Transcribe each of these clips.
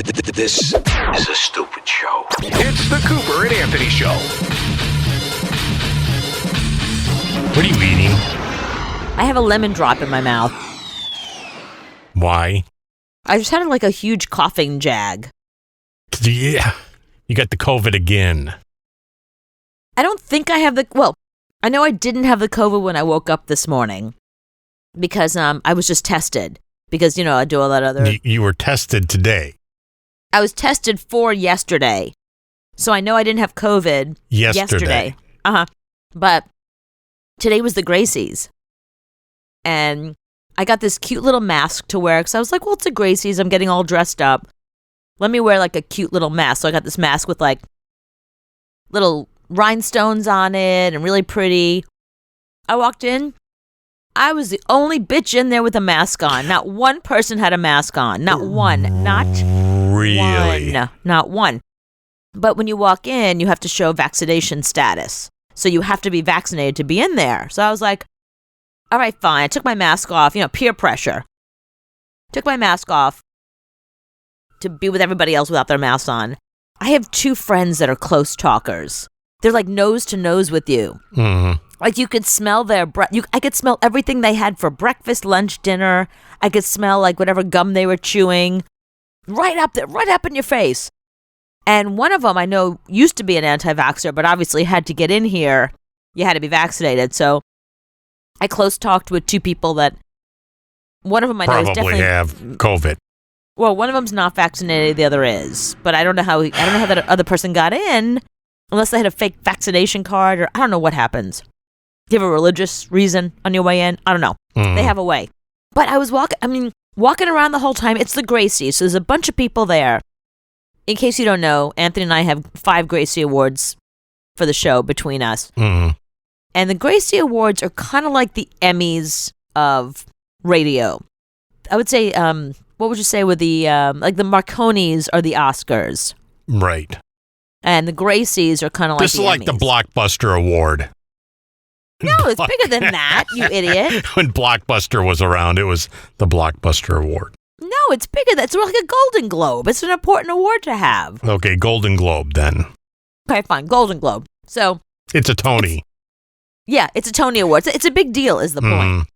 This is a stupid show. It's the Cooper and Anthony Show. What are you eating? I have a lemon drop in my mouth. Why? I just had like a huge coughing jag. Yeah. You got the COVID again. I don't think I have I know I didn't have the COVID when I woke up this morning because I was just tested because, I do all that other... You were tested today. I was tested for yesterday. So I know I didn't have COVID yesterday. But today was the Gracie's. And I got this cute little mask to wear because I was like, well, it's a Gracie's. I'm getting all dressed up. Let me wear like a cute little mask. So I got this mask with like little rhinestones on it and really pretty. I walked in. I was the only bitch in there with a mask on. Not one person had a mask on. Not one. Not really? one. Not one. But when you walk in, you have to show vaccination status. So you have to be vaccinated to be in there. So I was like, all right, fine. I took my mask off. Peer pressure. Took my mask off to be with everybody else without their masks on. I have 2 friends that are close talkers. They're like nose to nose with you. Mm-hmm. Like you could smell their breath. I could smell everything they had for breakfast, lunch, dinner. I could smell like whatever gum they were chewing. Right up there, right up in your face. And one of them I know used to be an anti-vaxxer, but obviously had to get in here. You had to be vaccinated. So I close talked with 2 people that one of them I know is definitely have COVID. Well, one of them's not vaccinated, the other is. But I don't know how that other person got in unless they had a fake vaccination card or I don't know what happens. Do you have a religious reason on your way in? I don't know. They have a way. But I was walking around the whole time. It's the Gracie, so there's a bunch of people there. In case you don't know, Anthony and I have 5 Gracie Awards for the show between us. Mm-hmm. And the Gracie Awards are kind of like the Emmys of radio. I would say, what would you say with the, like the Marconis are the Oscars. Right. And the Gracies are kind of like the Emmys. This is like the Blockbuster Award. No, it's bigger than that, you idiot. When Blockbuster was around, it was the Blockbuster Award. No, it's bigger. It's like a Golden Globe. It's an important award to have. Okay, Golden Globe then. Okay, fine. Golden Globe. So it's a Tony. It's a Tony Award. It's a big deal is the point.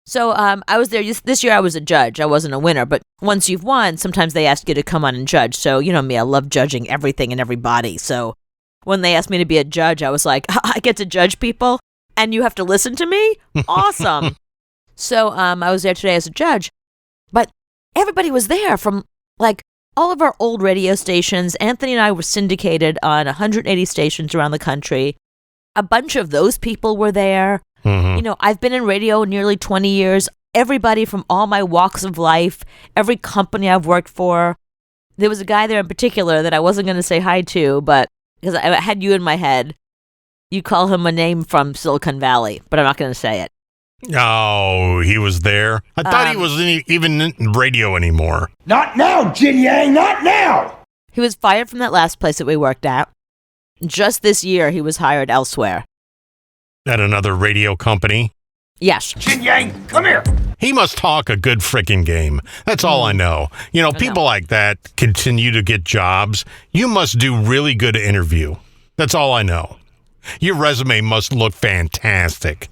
So I was there. This year I was a judge. I wasn't a winner. But once you've won, sometimes they ask you to come on and judge. So you know me, I love judging everything and everybody. So when they asked me to be a judge, I was like, I get to judge people and you have to listen to me? Awesome. So I was there today as a judge. But everybody was there from like all of our old radio stations. Anthony and I were syndicated on 180 stations around the country. A bunch of those people were there. Mm-hmm. I've been in radio nearly 20 years. Everybody from all my walks of life, every company I've worked for. There was a guy there in particular that I wasn't going to say hi to, but because I had you in my head. You call him a name from Silicon Valley, but I'm not going to say it. Oh, he was there? I thought he wasn't even in radio anymore. Not now, Jin Yang, not now! He was fired from that last place that we worked at. Just this year, he was hired elsewhere. At another radio company? Yes. Jin Yang, come here! He must talk a good freaking game. That's all I know. People like that continue to get jobs. You must do really good interview. That's all I know. Your resume must look fantastic.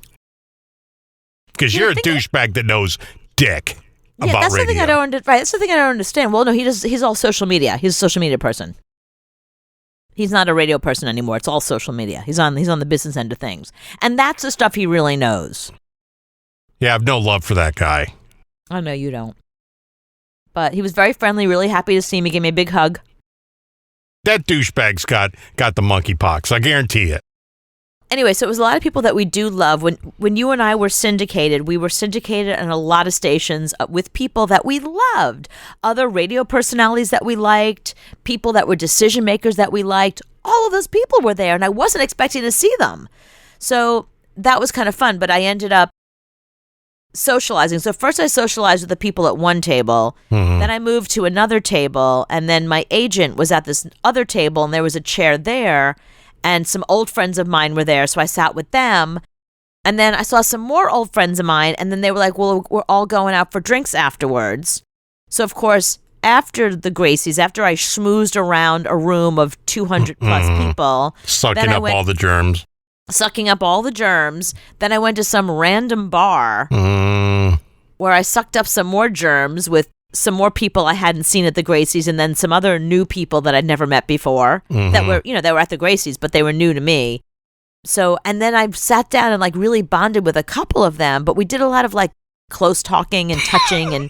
Because you're a douchebag that knows dick about that's radio. The thing I don't That's the thing I don't understand. Well, no, he's all social media. He's a social media person. He's not a radio person anymore. It's all social media. He's on the business end of things. And that's the stuff he really knows. Yeah, I have no love for that guy. I know you don't. But he was very friendly, really happy to see me, gave me a big hug. That douchebag's got the monkeypox. I guarantee it. Anyway, so it was a lot of people that we do love. When you and I were syndicated, we were syndicated on a lot of stations with people that we loved. Other radio personalities that we liked, people that were decision makers that we liked. All of those people were there, and I wasn't expecting to see them. So that was kind of fun, but I ended up socializing. So first I socialized with the people at one table, then I moved to another table, and then my agent was at this other table, and there was a chair there. And some old friends of mine were there, so I sat with them. And then I saw some more old friends of mine, and then they were like, well, we're all going out for drinks afterwards. So, of course, after the Gracies, after I schmoozed around a room of 200 plus people, Sucking up all the germs. Sucking up all the germs. Then I went to some random bar where I sucked up some more germs with some more people I hadn't seen at the Gracies, and then some other new people that I'd never met before that were, they were at the Gracies, but they were new to me. So, and then I sat down and like really bonded with a couple of them, but we did a lot of like close talking and touching and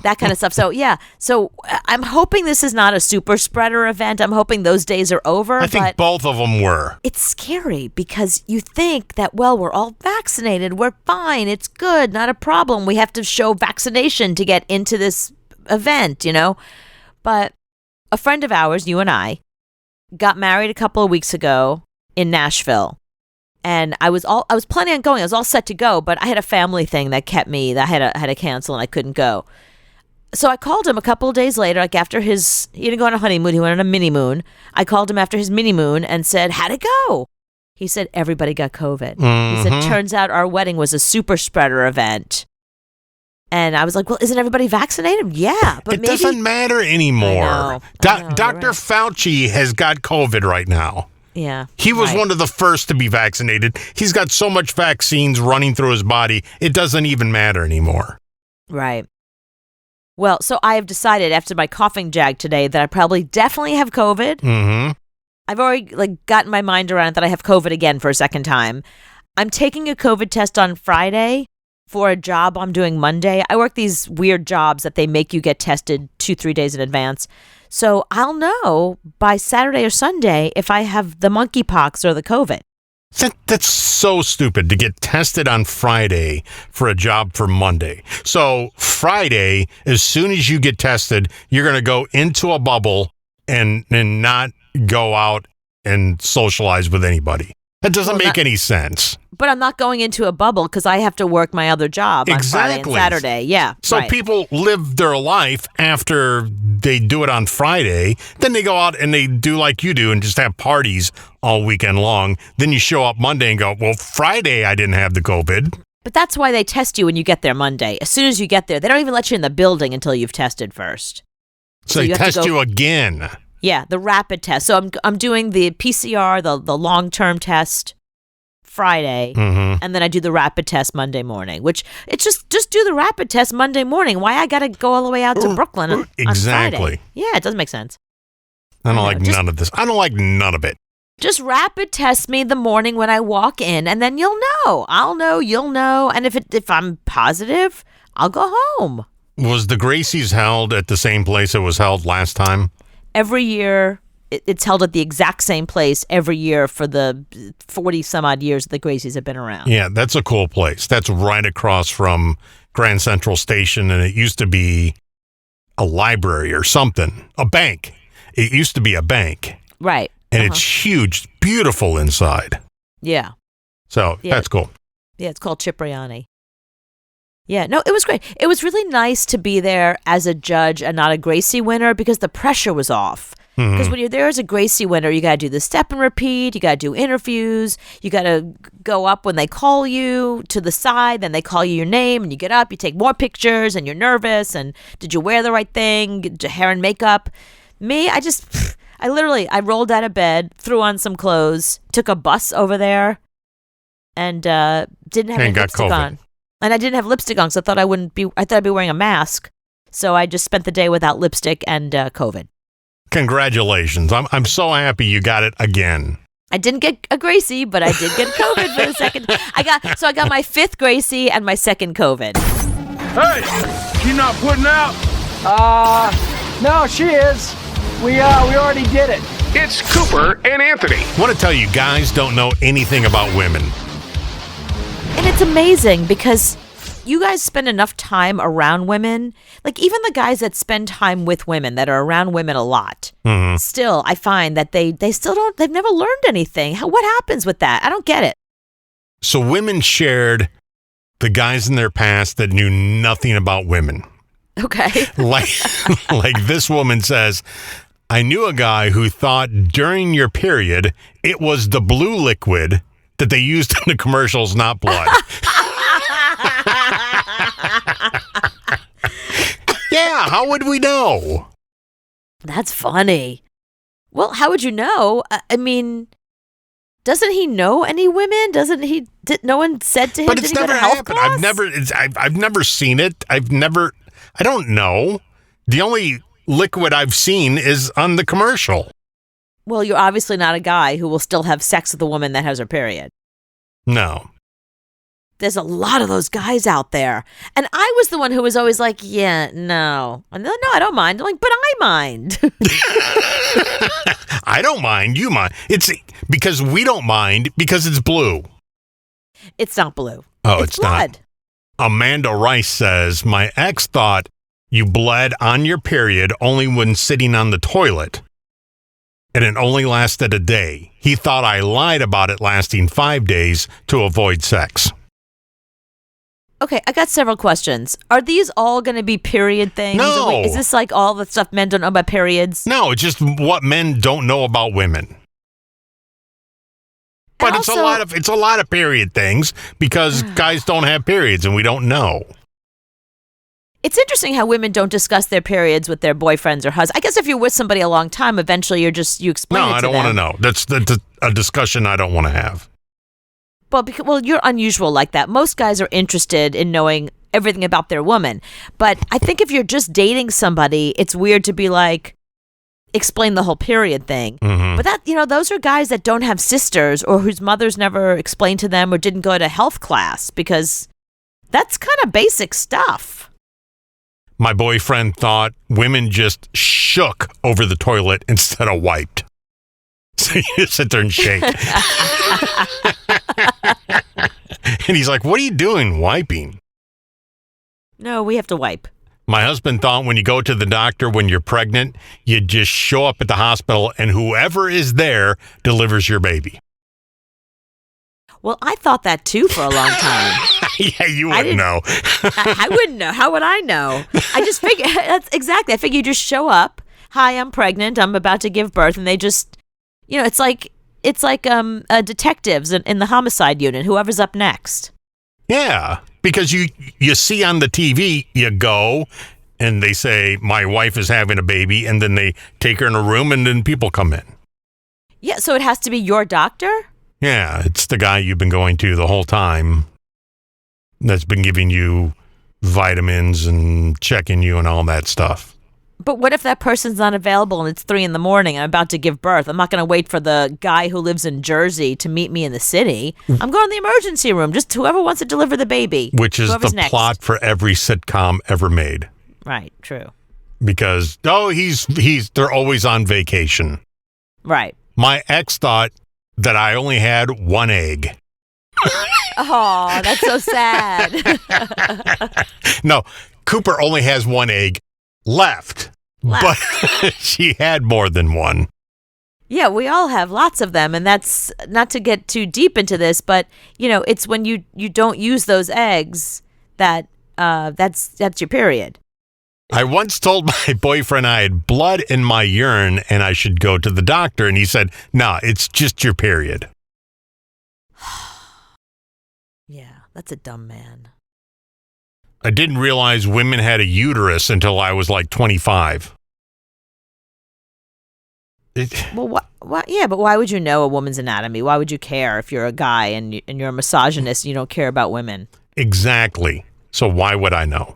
that kind of stuff. So, yeah. So I'm hoping this is not a super spreader event. I'm hoping those days are over. I think both of them were. It's scary because you think that, well, we're all vaccinated. We're fine. It's good. Not a problem. We have to show vaccination to get into this event, But a friend of ours, you and I, got married a couple of weeks ago in Nashville. And I was planning on going. I was all set to go, but I had a family thing that kept me. That I had to cancel, and I couldn't go. So I called him a couple of days later, like after he didn't go on a honeymoon, he went on a mini moon. I called him after his mini moon and said, "How'd it go?" He said, "Everybody got COVID." He said, "Turns out our wedding was a super spreader event." And I was like, "Well, isn't everybody vaccinated?" Yeah, but it doesn't matter anymore. Dr. Fauci has got COVID right now. Yeah. He was one of the first to be vaccinated. He's got so much vaccines running through his body, it doesn't even matter anymore. Right. Well, so I have decided after my coughing jag today that I probably definitely have COVID. I've already gotten my mind around it that I have COVID again for a second time. I'm taking a COVID test on Friday for a job I'm doing Monday. I work these weird jobs that they make you get tested 2-3 days in advance. So I'll know by Saturday or Sunday if I have the monkeypox or the COVID. That's so stupid to get tested on Friday for a job for Monday. So Friday, as soon as you get tested, you're going to go into a bubble and not go out and socialize with anybody. That doesn't make any sense. But I'm not going into a bubble because I have to work my other job on Friday and Saturday. Yeah. So people live their life after they do it on Friday. Then they go out and they do like you do and just have parties all weekend long. Then you show up Monday and go, well, Friday I didn't have the COVID. But that's why they test you when you get there Monday. As soon as you get there, they don't even let you in the building until you've tested first. So they test you again. Yeah, the rapid test. So I'm doing the PCR, the long-term test Friday, and then I do the rapid test Monday morning, which it's just do the rapid test Monday morning. Why I got to go all the way out to Brooklyn on Friday? Yeah, it doesn't make sense. I don't like none of this. I don't like none of it. Just rapid test me the morning when I walk in, and then you'll know. I'll know, you'll know, and if I'm positive, I'll go home. Was the Gracie's held at the same place it was held last time? Every year, it's held at the exact same place every year for the 40-some-odd years the Gracies have been around. Yeah, that's a cool place. That's right across from Grand Central Station, and it used to be a library or something, a bank. It used to be a bank. Right. And it's huge, beautiful inside. Yeah. So that's cool. Yeah, it's called Cipriani. Yeah, no, it was great. It was really nice to be there as a judge and not a Gracie winner because the pressure was off. Because when you're there as a Gracie winner, you got to do the step and repeat. You got to do interviews. You got to go up when they call you to the side. Then they call you your name and you get up. You take more pictures and you're nervous. And did you wear the right thing? Hair and makeup. Me, I rolled out of bed, threw on some clothes, took a bus over there, and didn't have any lipstick on. And I didn't have lipstick on, so I thought I'd be wearing a mask. So I just spent the day without lipstick and COVID. Congratulations. I'm so happy you got it again. I didn't get a Gracie, but I did get COVID for the second. I got my 5th Gracie and my 2nd COVID. Hey, she not putting out? No, she is. We already did it. It's Cooper and Anthony. I want to tell you, guys don't know anything about women. And it's amazing because you guys spend enough time around women. Like even the guys that spend time with women, that are around women a lot, still, I find that they've never learned anything. What happens with that? I don't get it. So women shared the guys in their past that knew nothing about women. Okay. like this woman says, I knew a guy who thought during your period, it was the blue liquid that they used in the commercials, not blood. Yeah. how would we know? That's funny. Well, how would you know? I mean, doesn't he know any women? Doesn't he? No one said to him. But it's did he go never to health happened. class? I've never seen it. I don't know. The only liquid I've seen is on the commercial. Well, you're obviously not a guy who will still have sex with a woman that has her period. No. There's a lot of those guys out there. And I was the one who was always like, yeah, no. No, I don't mind. I'm like, but I mind. I don't mind. You mind. It's because we don't mind because it's blue. It's not blue. Oh, it's blood. not. Amanda Rice says, my ex thought you bled on your period only when sitting on the toilet. And it only lasted a day. He thought I lied about it lasting 5 days to avoid sex. Okay, I got several questions. Are these all going to be period things? No. Wait, is this like all the stuff men don't know about periods? No, it's just what men don't know about women. But it's a lot of period things because guys don't have periods and we don't know. It's interesting how women don't discuss their periods with their boyfriends or husbands. I guess if you're with somebody a long time, eventually you explain it to them. No, I don't want to know. That's a discussion I don't want to have. Well, you're unusual like that. Most guys are interested in knowing everything about their woman. But I think if you're just dating somebody, it's weird to be like, explain the whole period thing. Mm-hmm. But those are guys that don't have sisters or whose mothers never explained to them or didn't go to health class because that's kind of basic stuff. My boyfriend thought women just shook over the toilet instead of wiped. So you just sit there and shake. And he's like, what are you doing wiping? No, we have to wipe. My husband thought when you go to the doctor when you're pregnant, you just show up at the hospital and whoever is there delivers your baby. Well, I thought that too for a long time. Yeah, you wouldn't know. I wouldn't know. How would I know? I just figure that's exactly. I figure you just show up. Hi, I'm pregnant. I'm about to give birth, and they just, it's like detectives in the homicide unit. Whoever's up next. Yeah, because you see on the TV, you go, and they say my wife is having a baby, and then they take her in a room, and then people come in. Yeah, so it has to be your doctor? Yeah, it's the guy you've been going to the whole time that's been giving you vitamins and checking you and all that stuff. But what if that person's not available and it's 3 a.m. and I'm about to give birth? I'm not going to wait for the guy who lives in Jersey to meet me in the city. I'm going to the emergency room. Just whoever wants to deliver the baby. Which is Whoever's the next. plot for every sitcom ever made. Right, true. Because, they're always on vacation. Right. My ex thought that I only had one egg. Oh, that's so sad. No, Cooper only has one egg left. But she had more than one. Yeah, we all have lots of them, and that's not to get too deep into this, but it's when you don't use those eggs that's your period. I once told my boyfriend I had blood in my urine and I should go to the doctor, and he said, "Nah, it's just your period." Yeah, that's a dumb man. I didn't realize women had a uterus until I was like 25. Well, what? Yeah, but why would you know a woman's anatomy? Why would you care if you're a guy and you're a misogynist and you don't care about women? Exactly. So why would I know?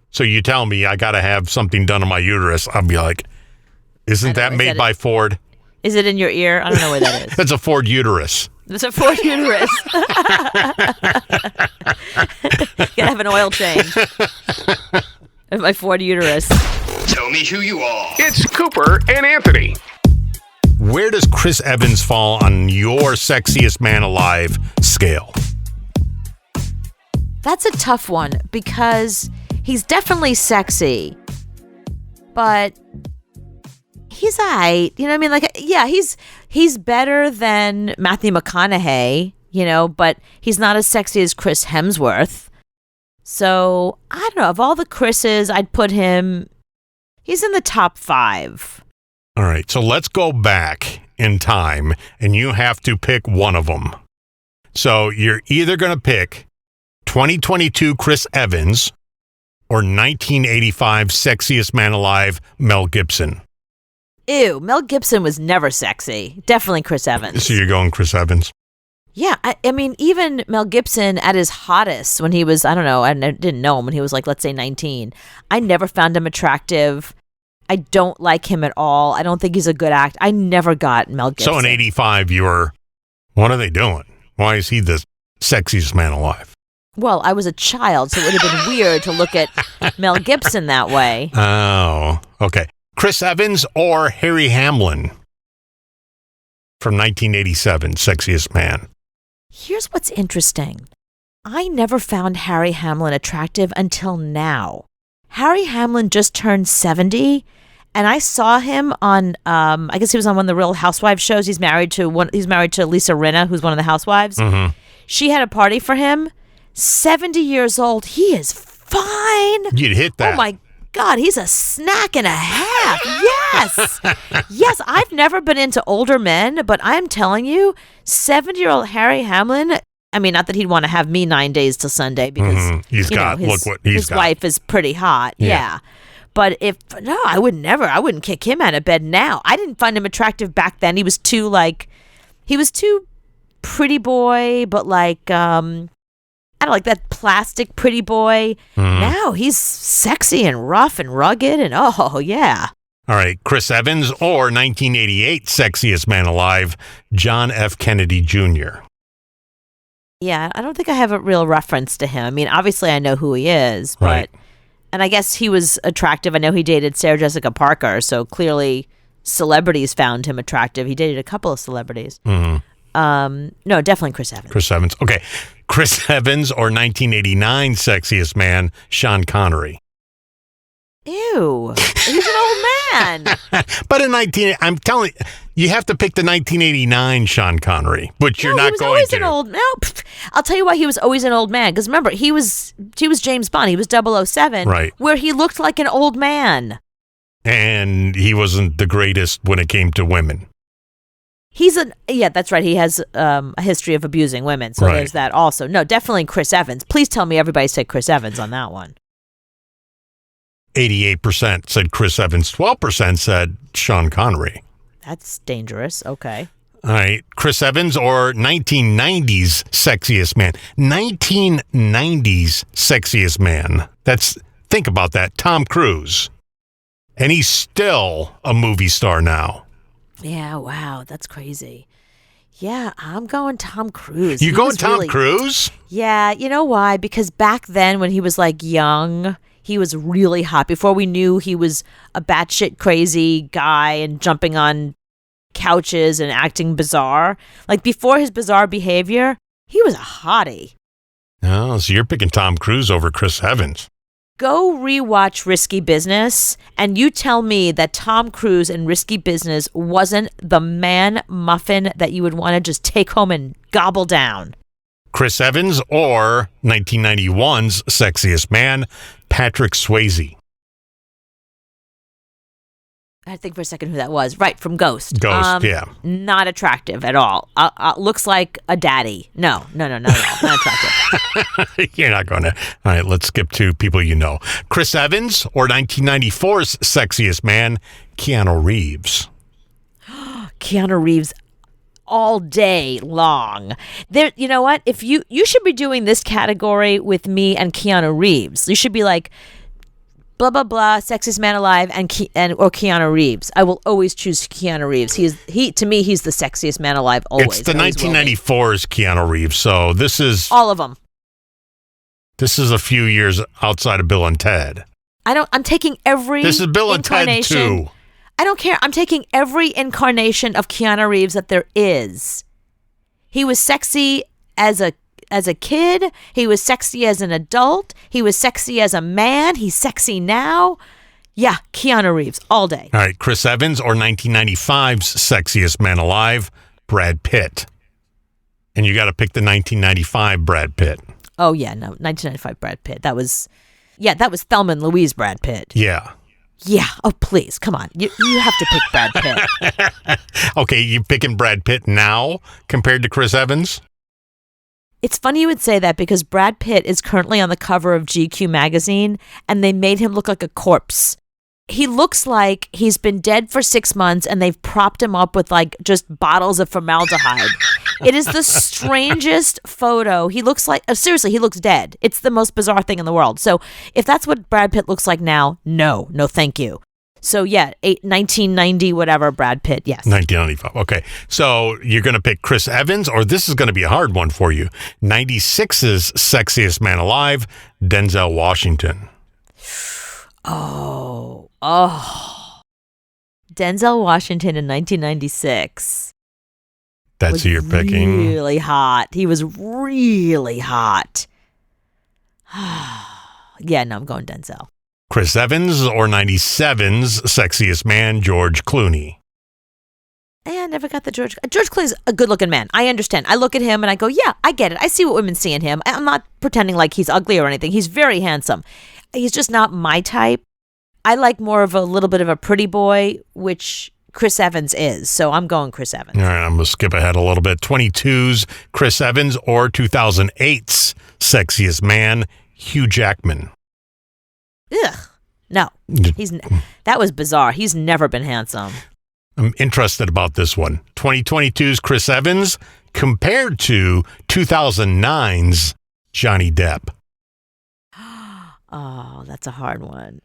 So you tell me I got to have something done on my uterus. I'll be like, isn't that made by Ford? Is it in your ear? I don't know where that is. That's a Ford uterus. It's a Ford uterus. Gotta have an oil change. My Ford uterus. Tell me who you are. It's Cooper and Anthony. Where does Chris Evans fall on your sexiest man alive scale? That's a tough one because he's definitely sexy, but he's alright. You know what I mean? Like, yeah, he's better than Matthew McConaughey, but he's not as sexy as Chris Hemsworth. So, I don't know. Of all the Chris's, I'd put him, he's in the top 5. All right, so let's go back in time, and you have to pick one of them. So you're either going to pick 2022 Chris Evans or 1985 sexiest man alive, Mel Gibson? Ew, Mel Gibson was never sexy. Definitely Chris Evans. So you're going Chris Evans? Yeah, I mean, even Mel Gibson at his hottest when he was, I don't know, I didn't know him when he was like, let's say 19. I never found him attractive. I don't like him at all. I don't think he's a good actor. I never got Mel Gibson. So in 85, you were, what are they doing? Why is he the sexiest man alive? Well, I was a child, so it would have been weird to look at Mel Gibson that way. Oh, okay. Chris Evans or Harry Hamlin from 1987, sexiest man? Here's what's interesting. I never found Harry Hamlin attractive until now. Harry Hamlin just turned 70, and I saw him on, I guess he was on one of the Real Housewives shows. He's married to Lisa Rinna, who's one of the housewives. Mm-hmm. She had a party for him. 70 years old. He is fine. You'd hit that. Oh, my God. He's a snack and a half. Yes. Yes, I've never been into older men, but I'm telling you, 70-year-old Harry Hamlin, I mean, not that he'd want to have me 9 days till Sunday because his wife is pretty hot. Yeah. But I wouldn't kick him out of bed now. I didn't find him attractive back then. He was too pretty boy, but like, I don't know, like that plastic pretty boy. Now he's sexy and rough and rugged and oh, yeah. All right, Chris Evans or 1988 sexiest man alive, John F. Kennedy Jr. Yeah, I don't think I have a real reference to him. I mean, obviously I know who he is, but Right. And I guess he was attractive. I know he dated Sarah Jessica Parker, so clearly celebrities found him attractive. He dated a couple of celebrities. No, definitely Chris Evans. Chris Evans. Okay. Chris Evans or 1989 sexiest man, Sean Connery. Ew, he's an old man. But I'm telling you have to pick the 1989 Sean Connery, which you're not he was going always to. an old. No, I'll tell you why he was always an old man. Because remember, he was James Bond. He was 007, Right. where he looked like an old man. And he wasn't the greatest when it came to women. That's right. He has a history of abusing women, so Right. there's that also. No, definitely Chris Evans. Please tell me everybody said Chris Evans on that one. 88% said Chris Evans. 12% said Sean Connery. That's dangerous. Okay. All right. Chris Evans or 1990s sexiest man. 1990s sexiest man. Think about that. Tom Cruise. And he's still a movie star now. Yeah, wow, that's crazy. Yeah, I'm going Tom Cruise. You going Tom Cruise? Yeah, you know why? Because back then when he was like young, he was really hot. Before we knew he was a batshit crazy guy and jumping on couches and acting bizarre. Like before his bizarre behavior, he was a hottie. Oh, so you're picking Tom Cruise over Chris Evans. Go rewatch Risky Business, and you tell me that Tom Cruise in Risky Business wasn't the man muffin that you would want to just take home and gobble down. Chris Evans or 1991's sexiest man, Patrick Swayze. I had to think for a second who that was. Right, from Ghost. Yeah. Not attractive at all. Looks like a daddy. No, not at all. Not attractive. You're not going to. All right, let's skip to people you know. Chris Evans or 1994's sexiest man, Keanu Reeves. Keanu Reeves all day long. There, you know what? If you should be doing this category with me and Keanu Reeves. You should be like blah blah blah, sexiest man alive, or Keanu Reeves. I will always choose Keanu Reeves. To me, he's the sexiest man alive. Always. It's the always 1994's Keanu Reeves. So this is all of them. This is a few years outside of Bill and Ted. I'm taking every. This is Bill and Ted 2. I don't care. I'm taking every incarnation of Keanu Reeves that there is. He was sexy as a kid. He was sexy as an adult. He was sexy as a man. He's sexy now. Yeah, Keanu Reeves all day. All right, Chris Evans or 1995's sexiest man alive, Brad Pitt. And you got to pick the 1995 Brad Pitt. Oh yeah, no, 1995 Brad Pitt. That was Thelma and Louise Brad Pitt. Yeah. Yeah. Oh please, come on. You have to pick Brad Pitt. Okay, you picking Brad Pitt now compared to Chris Evans? It's funny you would say that because Brad Pitt is currently on the cover of GQ magazine and they made him look like a corpse. He looks like he's been dead for 6 months and they've propped him up with like just bottles of formaldehyde. It is the strangest photo. He looks like, seriously, he looks dead. It's the most bizarre thing in the world. So if that's what Brad Pitt looks like now, no, thank you. So yeah, 1990, whatever, Brad Pitt, yes. 1995. Okay. So you're going to pick Chris Evans, or this is going to be a hard one for you. 96's Sexiest Man Alive, Denzel Washington. Oh. Denzel Washington in 1996. That's who you're picking. Really hot. He was really hot. Yeah, no, I'm going Denzel. Chris Evans or 97's Sexiest Man, George Clooney. I never got the George Clooney's a good-looking man. I understand. I look at him and I go, yeah, I get it. I see what women see in him. I'm not pretending like he's ugly or anything. He's very handsome. He's just not my type. I like more of a little bit of a pretty boy, which Chris Evans is. So I'm going Chris Evans. All right, I'm going to skip ahead a little bit. 22's Chris Evans or 2008's Sexiest Man, Hugh Jackman. Ugh. No. That was bizarre. He's never been handsome. I'm interested about this one. 2022's Chris Evans compared to 2009's Johnny Depp. Oh, that's a hard one.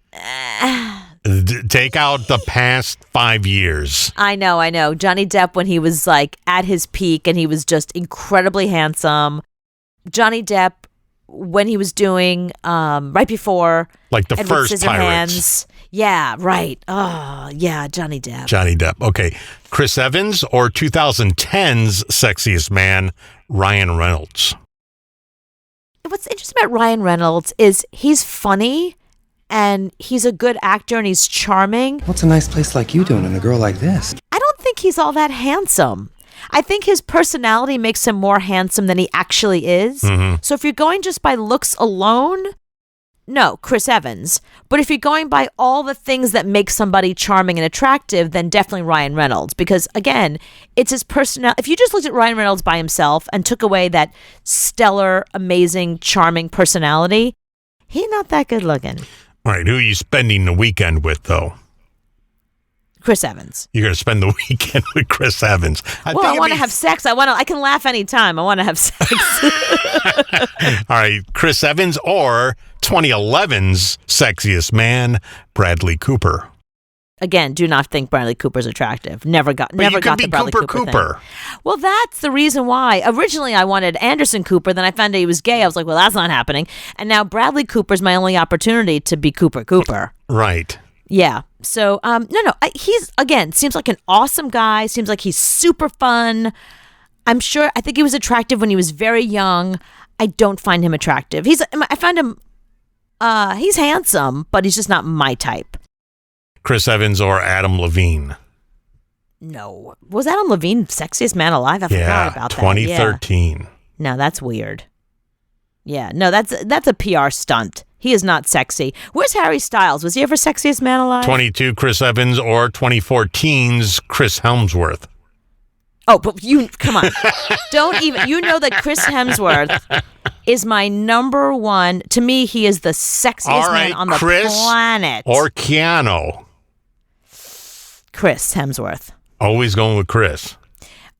Take out the past 5 years. I know. Johnny Depp when he was like at his peak and he was just incredibly handsome. Johnny Depp when he was doing right before like the Edward first Scissorhands. Pirates. Yeah, right. Oh, yeah, Johnny Depp. Okay. Chris Evans or 2010's Sexiest Man, Ryan Reynolds. What's interesting about Ryan Reynolds is he's funny and he's a good actor and he's charming. What's a nice place like you doing and a girl like this? I don't think he's all that handsome. I think his personality makes him more handsome than he actually is. Mm-hmm. So if you're going just by looks alone, no, Chris Evans. But if you're going by all the things that make somebody charming and attractive, then definitely Ryan Reynolds. Because again, it's his personality. If you just looked at Ryan Reynolds by himself and took away that stellar, amazing, charming personality, he's not that good looking. All right, who are you spending the weekend with, though? Chris Evans. You're going to spend the weekend with Chris Evans. I want to have sex. I can laugh anytime. I want to have sex. All right, Chris Evans or 2011's Sexiest Man, Bradley Cooper. Again, do not think Bradley Cooper's attractive. Never got the Bradley Cooper thing. Well, that's the reason why. Originally, I wanted Anderson Cooper. Then I found out he was gay. I was like, well, that's not happening. And now Bradley Cooper's my only opportunity to be Cooper. Right. Yeah. So, no. He's, again, seems like an awesome guy. Seems like he's super fun. I think he was attractive when he was very young. I don't find him attractive. I find him, he's handsome, but he's just not my type. Chris Evans or Adam Levine? No. Was Adam Levine Sexiest Man Alive? I forgot about that. 2013. Yeah. No, that's weird. Yeah. No, that's a PR stunt. He is not sexy. Where's Harry Styles? Was he ever Sexiest Man Alive? 22 Chris Evans or 2014's Chris Hemsworth? Oh, but come on. Don't even, that Chris Hemsworth is my number one. To me, he is the sexiest man on the planet. Or Keanu? Chris Hemsworth. Always going with Chris.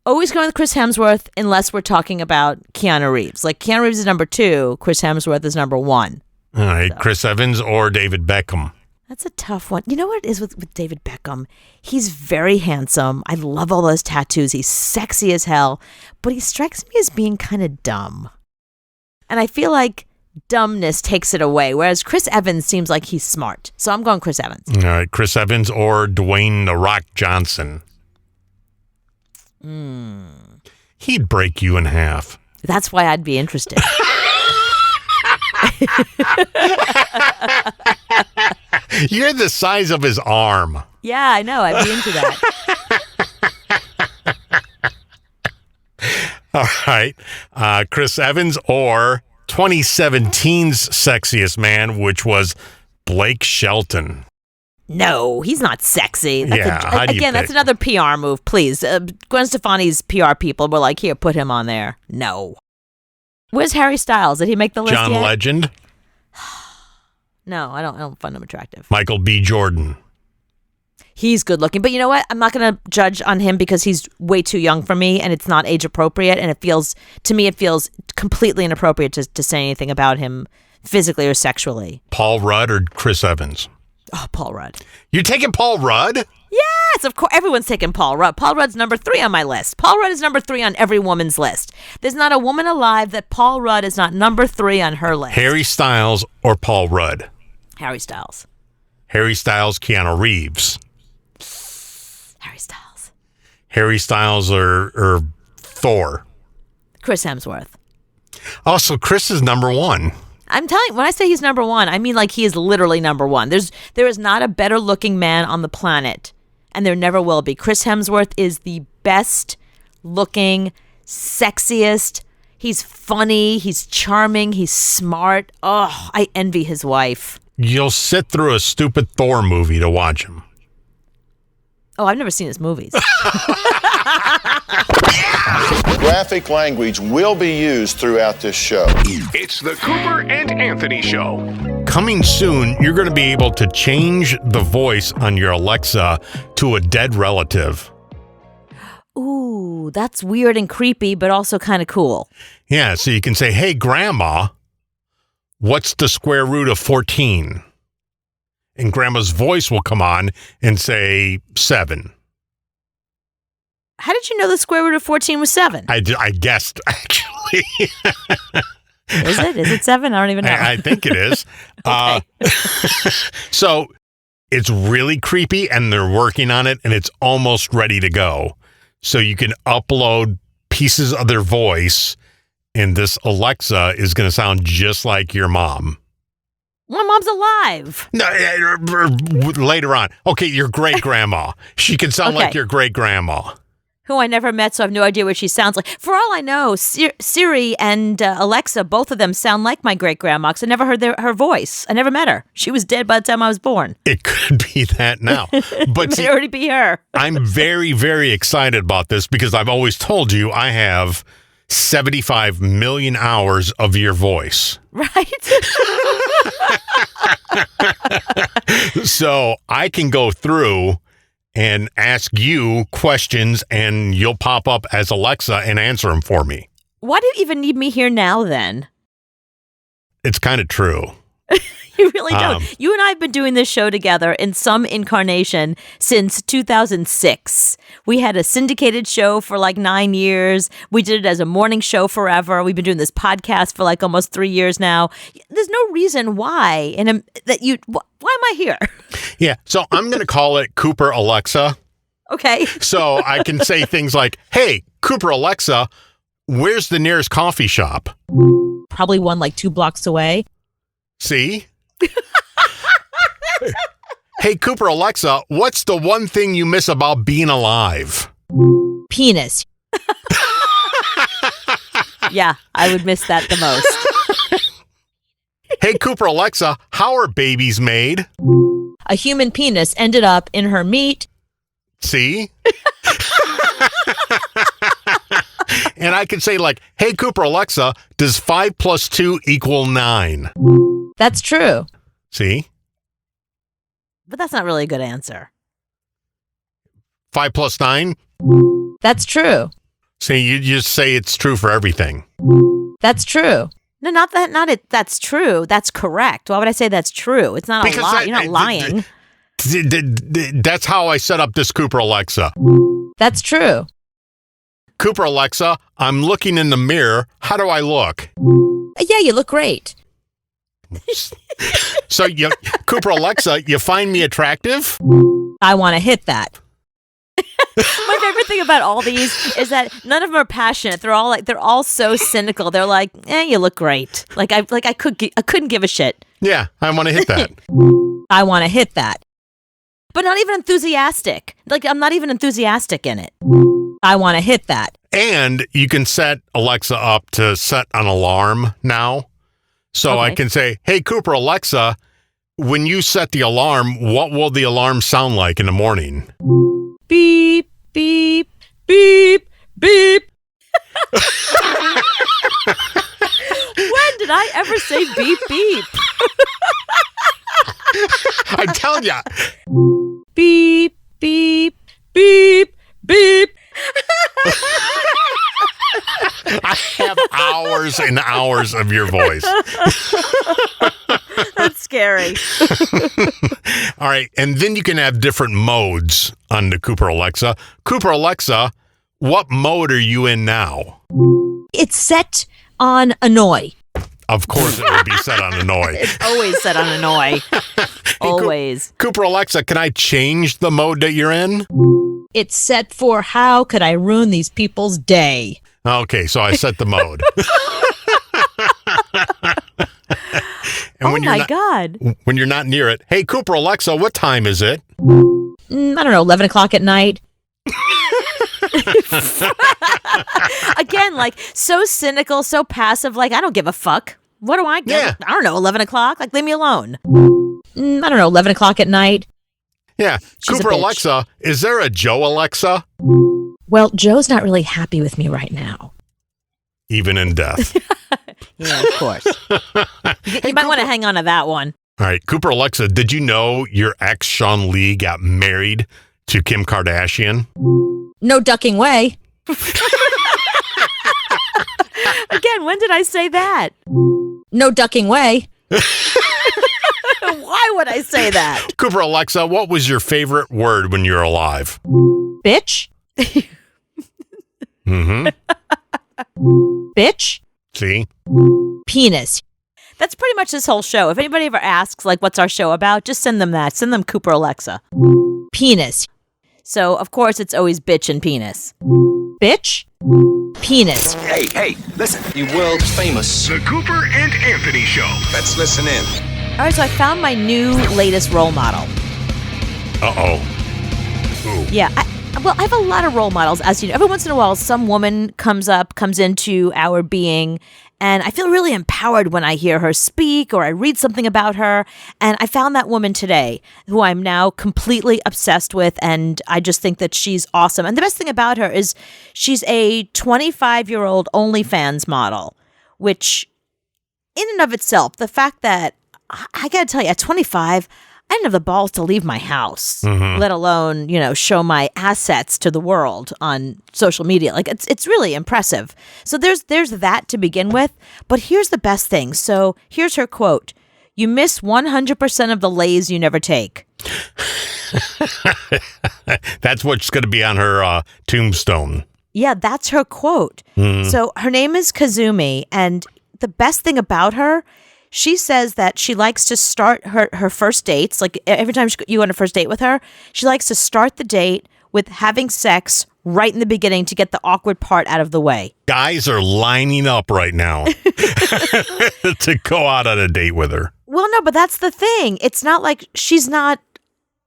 Always going with Chris Hemsworth unless we're talking about Keanu Reeves. Like Keanu Reeves is number 2, Chris Hemsworth is number 1. All right, so. Chris Evans or David Beckham? That's a tough one. You know what it is with David Beckham? He's very handsome. I love all those tattoos. He's sexy as hell, but he strikes me as being kind of dumb. And I feel like dumbness takes it away, whereas Chris Evans seems like he's smart. So I'm going Chris Evans. All right, Chris Evans or Dwayne "The Rock" Johnson? He'd break you in half. That's why I'd be interested. You're the size of his arm. Yeah, I know. I'd be into that. All right. Chris Evans or 2017's Sexiest Man, which was Blake Shelton. No, he's not sexy. That's that's another PR move, please. Gwen Stefani's PR people were like, here, put him on there. No. Where's Harry Styles? Did he make the list John yet? Legend, No, I don't find him attractive. Michael B. Jordan. He's good looking, but you know what? I'm not going to judge on him because he's way too young for me, and it's not age appropriate. And it feels completely inappropriate to say anything about him physically or sexually. Paul Rudd or Chris Evans? Oh, Paul Rudd. You're taking Paul Rudd? Yes, of course. Everyone's taking Paul Rudd. Paul Rudd's number 3 on my list. Paul Rudd is number 3 on every woman's list. There's not a woman alive that Paul Rudd is not number 3 on her list. Harry Styles or Paul Rudd? Harry Styles. Harry Styles, Keanu Reeves. Harry Styles. Harry Styles or Thor. Chris Hemsworth. Also, Chris is number 1. I'm telling you, when I say he's number 1, I mean like he is literally number 1. There is not a better looking man on the planet, and there never will be. Chris Hemsworth is the best looking, sexiest. He's funny, he's charming, he's smart. Oh, I envy his wife. You'll sit through a stupid Thor movie to watch him. Oh, I've never seen his movies. Graphic language will be used throughout this show. It's the Cooper and Anthony Show. Coming soon, you're going to be able to change the voice on your Alexa to a dead relative. Ooh, that's weird and creepy, but also kind of cool. Yeah, so you can say, hey, Grandma, what's the square root of 14? And Grandma's voice will come on and say 7. How did you know the square root of 14 was 7? I guessed, actually. Is it? Is it 7? I don't even know. I think it is. So it's really creepy, and they're working on it, and it's almost ready to go. So you can upload pieces of their voice, and this Alexa is going to sound just like your mom. My mom's alive. No, later on. Okay, your great-grandma. She can sound like your great-grandma. Who I never met, so I have no idea what she sounds like. For all I know, Siri and Alexa, both of them sound like my great-grandma, because I never heard her voice. I never met her. She was dead by the time I was born. It could be that now. But it may already be her. I'm very, very excited about this because I've always told you I have 75 million hours of your voice. Right? So I can go through and ask you questions, and you'll pop up as Alexa and answer them for me. Why do you even need me here now, then? It's kind of true. You really don't. You and I have been doing this show together in some incarnation since 2006. We had a syndicated show for like 9 years. We did it as a morning show forever. We've been doing this podcast for like almost 3 years now. There's no reason why. Why am I here? Yeah. So I'm going to call it Cooper Alexa. Okay. So I can say things like, hey, Cooper Alexa, where's the nearest coffee shop? Probably one like 2 blocks away. See? Hey, Cooper Alexa, what's the one thing you miss about being alive? Penis. Yeah, I would miss that the most. Hey, Cooper Alexa, how are babies made? A human penis ended up in her meat. See? And I can say like, hey, Cooper Alexa, does 5 + 2 = 9? That's true. See? But that's not really a good answer. 5 + 9? That's true. See, you just say it's true for everything. That's true. No, not that. Not it. That's true. That's correct. Why would I say that's true? It's not a lie. You're not lying. That's how I set up this Cooper Alexa. That's true. Cooper Alexa, I'm looking in the mirror. How do I look? Yeah, you look great. So, Cooper Alexa, you find me attractive? I want to hit that. My favorite thing about all these is that none of them are passionate. They're all so cynical. They're like, you look great. I couldn't give a shit. Yeah, I want to hit that. I want to hit that. But not even enthusiastic. I'm not even enthusiastic in it. I want to hit that. And you can set Alexa up to set an alarm now. So I can say, hey, Cooper Alexa, when you set the alarm, what will the alarm sound like in the morning? Beep, beep, beep, beep. I ever say beep beep? I tell ya. Beep beep beep beep. I have hours and hours of your voice. That's scary. All right. And then you can have different modes on the Cooper Alexa. Cooper Alexa, what mode are you in now? It's set on annoy. Of course it will be set on annoy. It's always set on annoy. Always. Cooper Alexa, can I change the mode that you're in? It's set for how could I ruin these people's day? Okay, so I set the mode. And Oh my God. When you're not near it, hey, Cooper Alexa, what time is it? I don't know, 11 o'clock at night. Again, like so cynical, so passive, like I don't give a fuck. What do I get? Yeah. I don't know, 11 o'clock? Like leave me alone. I don't know, 11 o'clock at night. Yeah. She's a Cooper bitch. Alexa, is there a Joe Alexa? Well, Joe's not really happy with me right now. Even in death. Yeah, of course. You might want to hang on to that one. All right, Cooper Alexa, did you know your ex, Sean Lee, got married to Kim Kardashian? No ducking way. Again, when did I say that? No ducking way. Why would I say that? Cooper Alexa, what was your favorite word when you were alive? Bitch. Mm-hmm. Bitch. See? Penis. That's pretty much this whole show. If anybody ever asks, like, what's our show about, just send them that. Send them Cooper Alexa. Penis. So, of course, it's always bitch and penis. Bitch. Penis. Hey, listen. You world famous. The Cooper and Anthony Show. Let's listen in. All right, so I found my new latest role model. Uh-oh. Ooh. Yeah, I have a lot of role models. As you know, every once in a while, some woman comes into our being, and I feel really empowered when I hear her speak or I read something about her. And I found that woman today, who I'm now completely obsessed with, and I just think that she's awesome. And the best thing about her is she's a 25-year-old OnlyFans model, which, in and of itself, the fact that I got to tell you, at 25. I didn't have the balls to leave my house, let alone, show my assets to the world on social media. Like it's really impressive. So there's that to begin with. But here's the best thing. So here's her quote. You miss 100% of the lays you never take. That's what's going to be on her tombstone. Yeah, that's her quote. So her name is Kazumi. And the best thing about her, she says that she likes to start her first dates, like every time you go on a first date with her, she likes to start the date with having sex right in the beginning to get the awkward part out of the way. Guys are lining up right now to go out on a date with her. Well, no, but that's the thing. It's not like she's not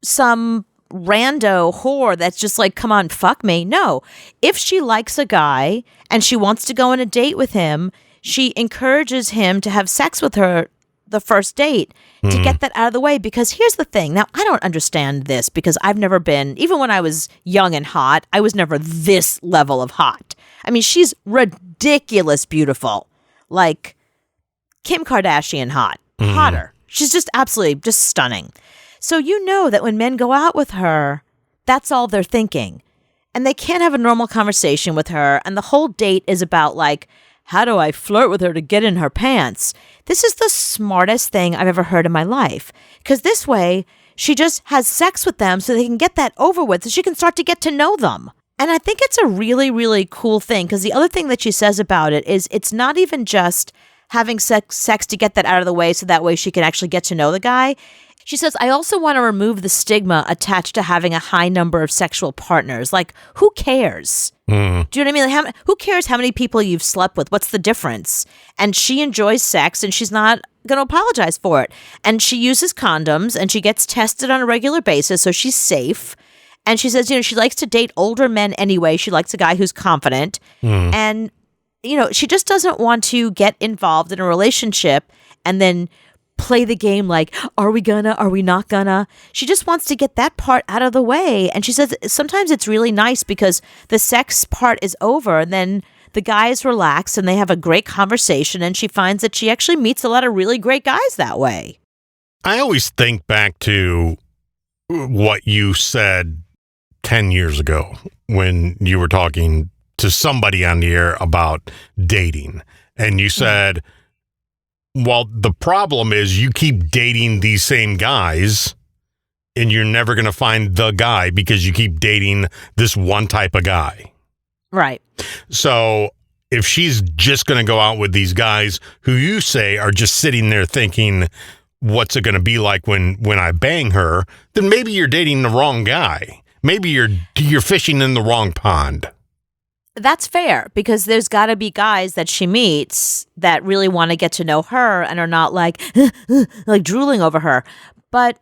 some rando whore that's just like, come on, fuck me. No, if she likes a guy and she wants to go on a date with him, she encourages him to have sex with her the first date to get that out of the way. Because here's the thing. Now, I don't understand this because I've never been, even when I was young and hot, I was never this level of hot. I mean, she's ridiculous beautiful. Like Kim Kardashian hot. Hotter. She's just absolutely just stunning. So you know that when men go out with her, that's all they're thinking. And they can't have a normal conversation with her. And the whole date is about like, how do I flirt with her to get in her pants? This is the smartest thing I've ever heard in my life. Because this way, she just has sex with them so they can get that over with so she can start to get to know them. And I think it's a really, really cool thing. Because the other thing that she says about it is it's not even just having sex to get that out of the way so that way she can actually get to know the guy. She says, I also want to remove the stigma attached to having a high number of sexual partners. Like, who cares? Do you know what I mean? Like, who cares how many people you've slept with? What's the difference? And she enjoys sex and she's not going to apologize for it. And she uses condoms and she gets tested on a regular basis, so she's safe. And she says, she likes to date older men anyway. She likes a guy who's confident. And, she just doesn't want to get involved in a relationship and then play the game like, are we not gonna? She just wants to get that part out of the way. And she says sometimes it's really nice because the sex part is over and then the guy is relaxed and they have a great conversation, and she finds that she actually meets a lot of really great guys that way. I always think back to what you said 10 years ago when you were talking to somebody on the air about dating. And you said, well, the problem is you keep dating these same guys and you're never going to find the guy because you keep dating this one type of guy. Right. So if she's just going to go out with these guys who you say are just sitting there thinking, what's it going to be like when I bang her, then maybe you're dating the wrong guy. Maybe you're fishing in the wrong pond. That's fair, because there's got to be guys that she meets that really want to get to know her and are not like drooling over her. But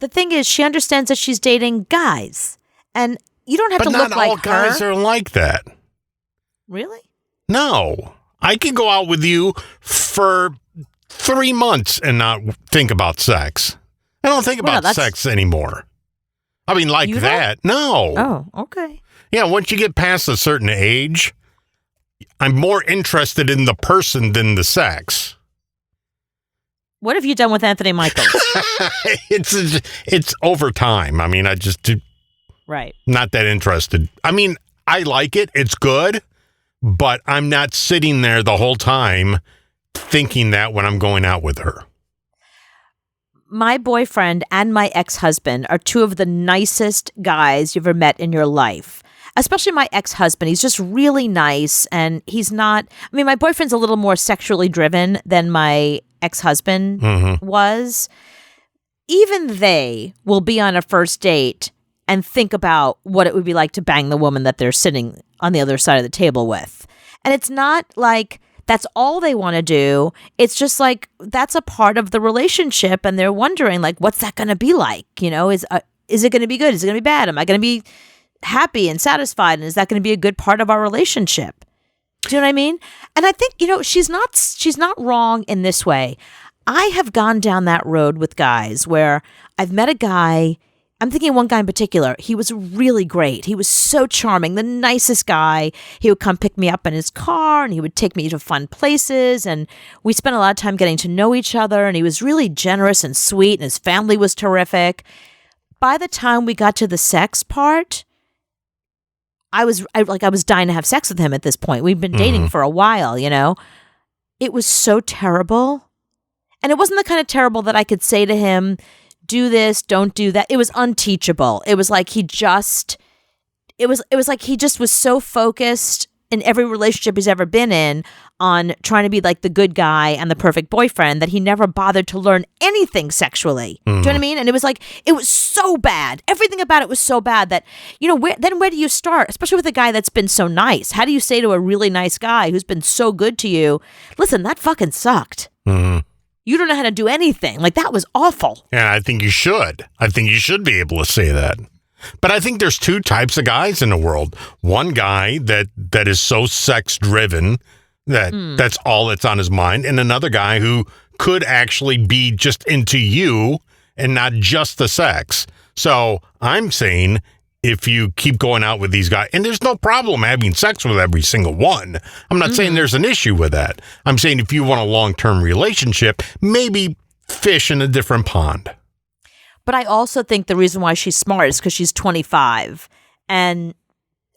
the thing is, she understands that she's dating guys, and you don't have to look like her. But not all guys are like that. Really? No. I could go out with you for 3 months and not think about sex. I don't think about sex anymore. I mean, like that. No. Oh, okay. Yeah, once you get past a certain age, I'm more interested in the person than the sex. What have you done with Anthony Michaels? It's over time. I mean, I just do. Right. Not that interested. I mean, I like it. It's good, but I'm not sitting there the whole time thinking that when I'm going out with her. My boyfriend and my ex-husband are two of the nicest guys you've ever met in your life. Especially my ex-husband. He's just really nice, and he's not... I mean, my boyfriend's a little more sexually driven than my ex-husband was. Even they will be on a first date and think about what it would be like to bang the woman that they're sitting on the other side of the table with. And it's not like that's all they want to do. It's just like that's a part of the relationship, and they're wondering, like, what's that going to be like? You know, is it going to be good? Is it going to be bad? Am I going to be happy and satisfied? And is that going to be a good part of our relationship? Do you know what I mean? And I think, you know, she's not wrong in this way. I have gone down that road with guys where I've met a guy. I'm thinking one guy in particular. He was really great. He was so charming, the nicest guy. He would come pick me up in his car, and he would take me to fun places. And we spent a lot of time getting to know each other. And he was really generous and sweet, and his family was terrific. By the time we got to the sex part, I was dying to have sex with him at this point. We've been dating for a while, you know. It was so terrible. And it wasn't the kind of terrible that I could say to him, do this, don't do that. It was unteachable. It was like he just was so focused in every relationship he's ever been in on trying to be like the good guy and the perfect boyfriend that he never bothered to learn anything sexually. Do you know what I mean? And it was so bad. Everything about it was so bad that, you know, where do you start? Especially with a guy that's been so nice. How do you say to a really nice guy who's been so good to you, listen, that fucking sucked. You don't know how to do anything. Like, that was awful. Yeah, I think you should. I think you should be able to say that. But I think there's two types of guys in the world. One guy that is so sex-driven that that's all that's on his mind, and another guy who could actually be just into you and not just the sex. So I'm saying if you keep going out with these guys, and there's no problem having sex with every single one. I'm not saying there's an issue with that. I'm saying if you want a long-term relationship, maybe fish in a different pond. But I also think the reason why she's smart is because she's 25. And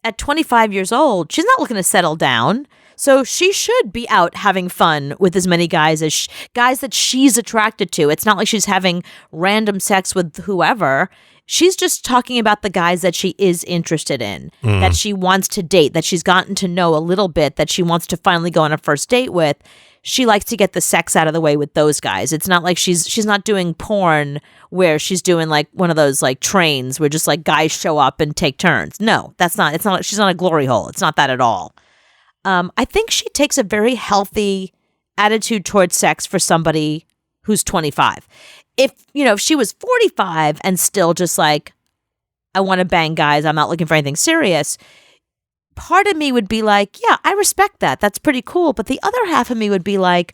at 25 years old, she's not looking to settle down. So she should be out having fun with as many guys as guys that she's attracted to. It's not like she's having random sex with whoever. She's just talking about the guys that she is interested in, that she wants to date, that she's gotten to know a little bit, that she wants to finally go on a first date with. She likes to get the sex out of the way with those guys. It's not like she's not doing porn where she's doing like one of those like trains where just like guys show up and take turns. No, it's not, she's not a glory hole. It's not that at all. I think she takes a very healthy attitude towards sex for somebody who's 25. If she was 45 and still just like, I want to bang guys, I'm not looking for anything serious, part of me would be like, yeah, I respect that. That's pretty cool. But the other half of me would be like,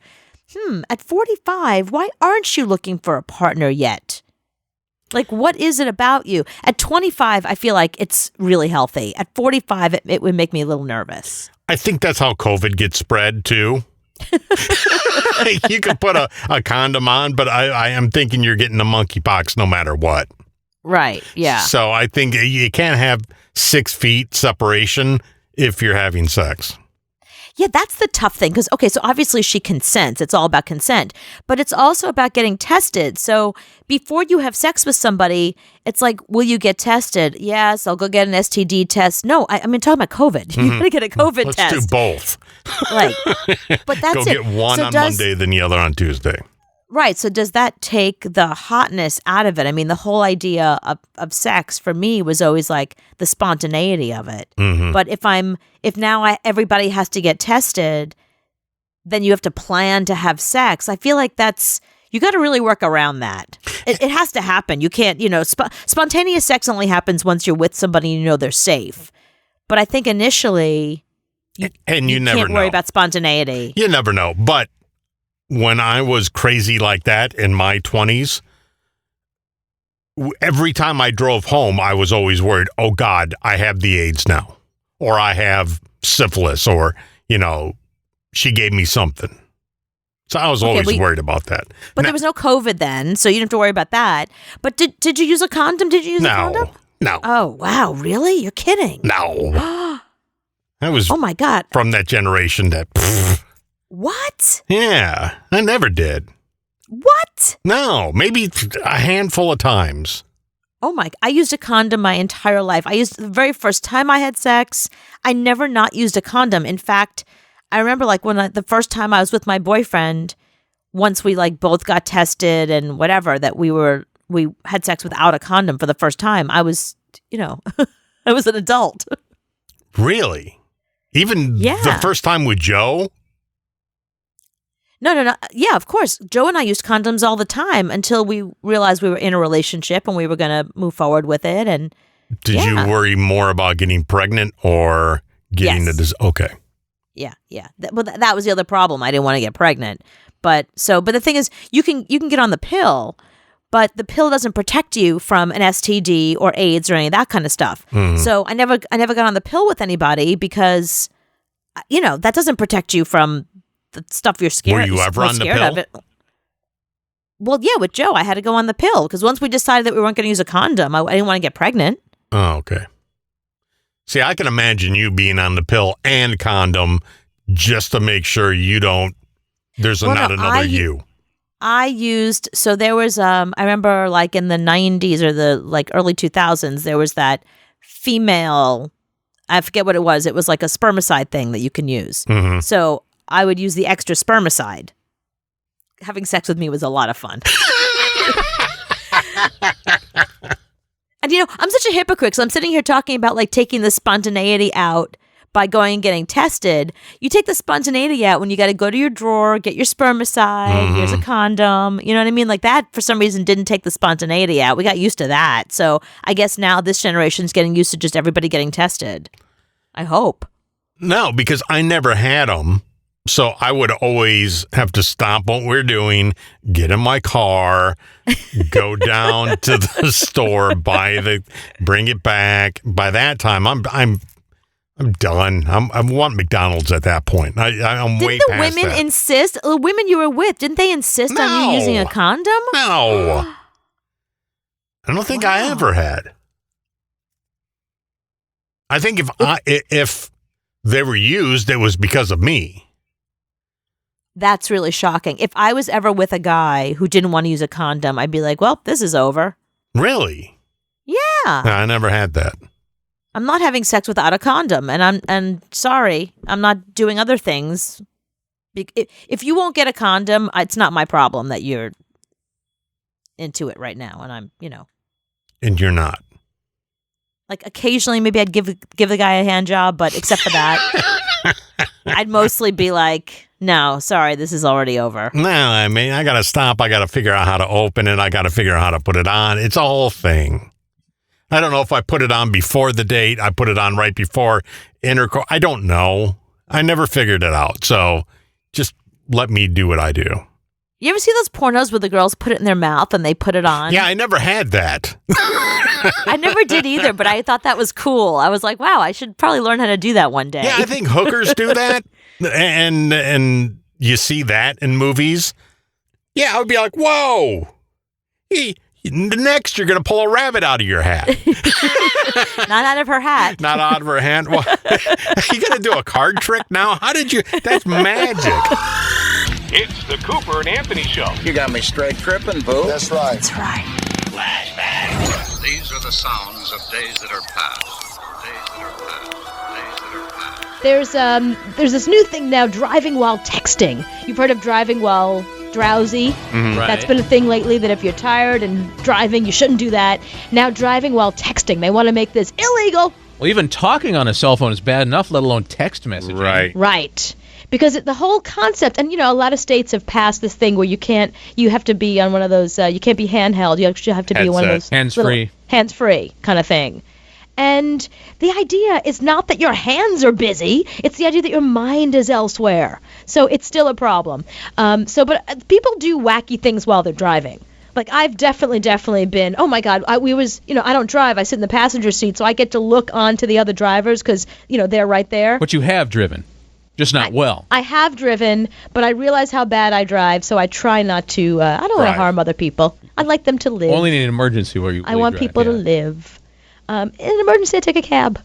at 45, why aren't you looking for a partner yet? Like, what is it about you? At 25, I feel like it's really healthy. At 45, it would make me a little nervous. I think that's how COVID gets spread, too. You could put a condom on, but I am thinking you're getting the monkeypox no matter what. Right, yeah. So I think you can't have 6 feet separation if you're having sex. Yeah, that's the tough thing. Because, okay, so obviously she consents. It's all about consent. But it's also about getting tested. So before you have sex with somebody, it's like, will you get tested? Yes, I'll go get an STD test. No, I mean, talking about COVID. You got to get a COVID test. Let's do both. Right. But that's go it. Get one on Monday, then the other on Tuesday. Right. So does that take the hotness out of it? I mean, the whole idea of sex for me was always like the spontaneity of it. Mm-hmm. But if now everybody has to get tested, then you have to plan to have sex. I feel like you got to really work around that. It has to happen. You can't, spontaneous sex only happens once you're with somebody and you know they're safe. But I think initially, you never can't worry about spontaneity. You never know. But when I was crazy like that in my 20s, every time I drove home, I was always worried, oh, God, I have the AIDS now. Or I have syphilis. Or, she gave me something. So I was always worried about that. But there was no COVID then, so you didn't have to worry about that. But did you use a condom? Did you use a condom? No. Oh, wow. Really? You're kidding. No. That was oh, my God. From that generation that... What? Yeah, I never did. What? No, maybe a handful of times. Oh my, I used a condom my entire life. I used the very first time I had sex, I never not used a condom. In fact, I remember the first time I was with my boyfriend, once we both got tested and whatever, that we had sex without a condom for the first time. I was, I was an adult. Really? Even the first time with Joe? No. Yeah, of course. Joe and I used condoms all the time until we realized we were in a relationship and we were going to move forward with it. And did you worry more about getting pregnant or getting the disease? Okay. Yeah. That was the other problem. I didn't want to get pregnant. But the thing is, you can get on the pill, but the pill doesn't protect you from an STD or AIDS or any of that kind of stuff. Mm-hmm. So I never got on the pill with anybody because, that doesn't protect you from the stuff you're scared. Were you ever on the pill? Well, yeah, with Joe, I had to go on the pill because once we decided that we weren't going to use a condom, I didn't want to get pregnant. Oh, okay. See, I can imagine you being on the pill and condom just to make sure there's not another you. I used, so there was, I remember in the 90s or the early 2000s, there was that female, I forget what it was. It was like a spermicide thing that you can use. Mm-hmm. So I would use the extra spermicide. Having sex with me was a lot of fun. And I'm such a hypocrite. So I'm sitting here talking about taking the spontaneity out by going and getting tested. You take the spontaneity out when you got to go to your drawer, get your spermicide, mm-hmm. Here's a condom. You know what I mean? That for some reason didn't take the spontaneity out. We got used to that. So I guess now this generation's getting used to just everybody getting tested. I hope. No, because I never had them. So I would always have to stop what we're doing, get in my car, go down to the store, bring it back. By that time, I'm done. I want McDonald's at that point. I'm way past that. Didn't the women insist? The women you were with, didn't they insist on you using a condom? No. I don't think I ever had. I think if they were used, it was because of me. That's really shocking. If I was ever with a guy who didn't want to use a condom, I'd be like, well, this is over. Really? Yeah. No, I never had that. I'm not having sex without a condom, and I'm sorry, I'm not doing other things. If you won't get a condom, it's not my problem that you're into it right now, and I'm, And you're not. Occasionally, maybe I'd give the guy a hand job, but except for that, I'd mostly be like, no, sorry, this is already over. No, I mean, I got to stop. I got to figure out how to open it. I got to figure out how to put it on. It's a whole thing. I don't know if I put it on before the date. I put it on right before intercourse. I don't know. I never figured it out. So just let me do what I do. You ever see those pornos where the girls put it in their mouth and they put it on? Yeah, I never had that. I never did either, but I thought that was cool. I was like, wow, I should probably learn how to do that one day. Yeah, I think hookers do that. And you see that in movies. Yeah, I would be like, whoa. Next, you're going to pull a rabbit out of your hat. Not out of her hat. Not out of her hand. Well, you going to do a card trick now? How did you? That's magic. It's the Cooper and Anthony Show. You got me straight tripping, boo. That's right. That's right. These are the sounds of days that are past. Days that are past. Days that are past. There's this new thing now, driving while texting. You've heard of driving while drowsy. Mm-hmm. Right. That's been a thing lately, that if you're tired and driving, you shouldn't do that. Now driving while texting. They want to make this illegal. Well, even talking on a cell phone is bad enough, let alone text messaging. Right. Right. Because the whole concept, and a lot of states have passed this thing where you have to be on one of those, you can't be handheld, you actually have to be on one of those Hands-free. Hands-free kind of thing. And the idea is not that your hands are busy, it's the idea that your mind is elsewhere. So it's still a problem. But people do wacky things while they're driving. Like, I've definitely been, oh my God, I don't drive, I sit in the passenger seat, so I get to look on to the other drivers because, they're right there. But you have driven. Just not well. I have driven, but I realize how bad I drive, so I try not to. I don't want to harm other people. I'd like them to live. Only in an emergency where you. I want people to live. In an emergency, I take a cab.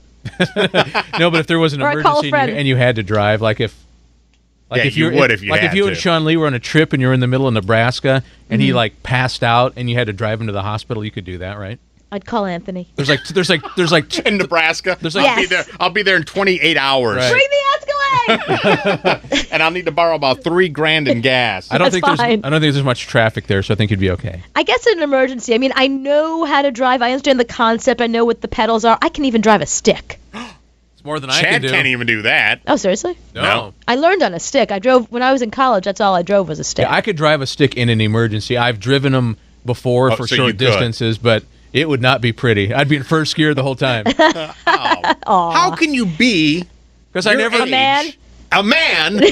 No, but if there was an Or I call a emergency friend. and you had to drive, if you and Sean Lee were on a trip and you're in the middle of Nebraska and he passed out and you had to drive him to the hospital, you could do that, right? I'd call Anthony. There's like In Nebraska. There's like I'll be there in 28 hours. Right. Bring the Escalade! And I'll need to borrow about $3,000 in gas. I don't think fine. there's much traffic there, so I think you'd be okay. I guess in an emergency, I know how to drive. I understand the concept. I know what the pedals are. I can even drive a stick. It's more than I Chad can do. can't even do that. Oh, seriously? No. I learned on a stick. I drove when I was in college. That's all I drove was a stick. Yeah, I could drive a stick in an emergency. I've driven them before for so you short could. distances, but it would not be pretty. I'd be in first gear the whole time. How can you be Because I never a man. a man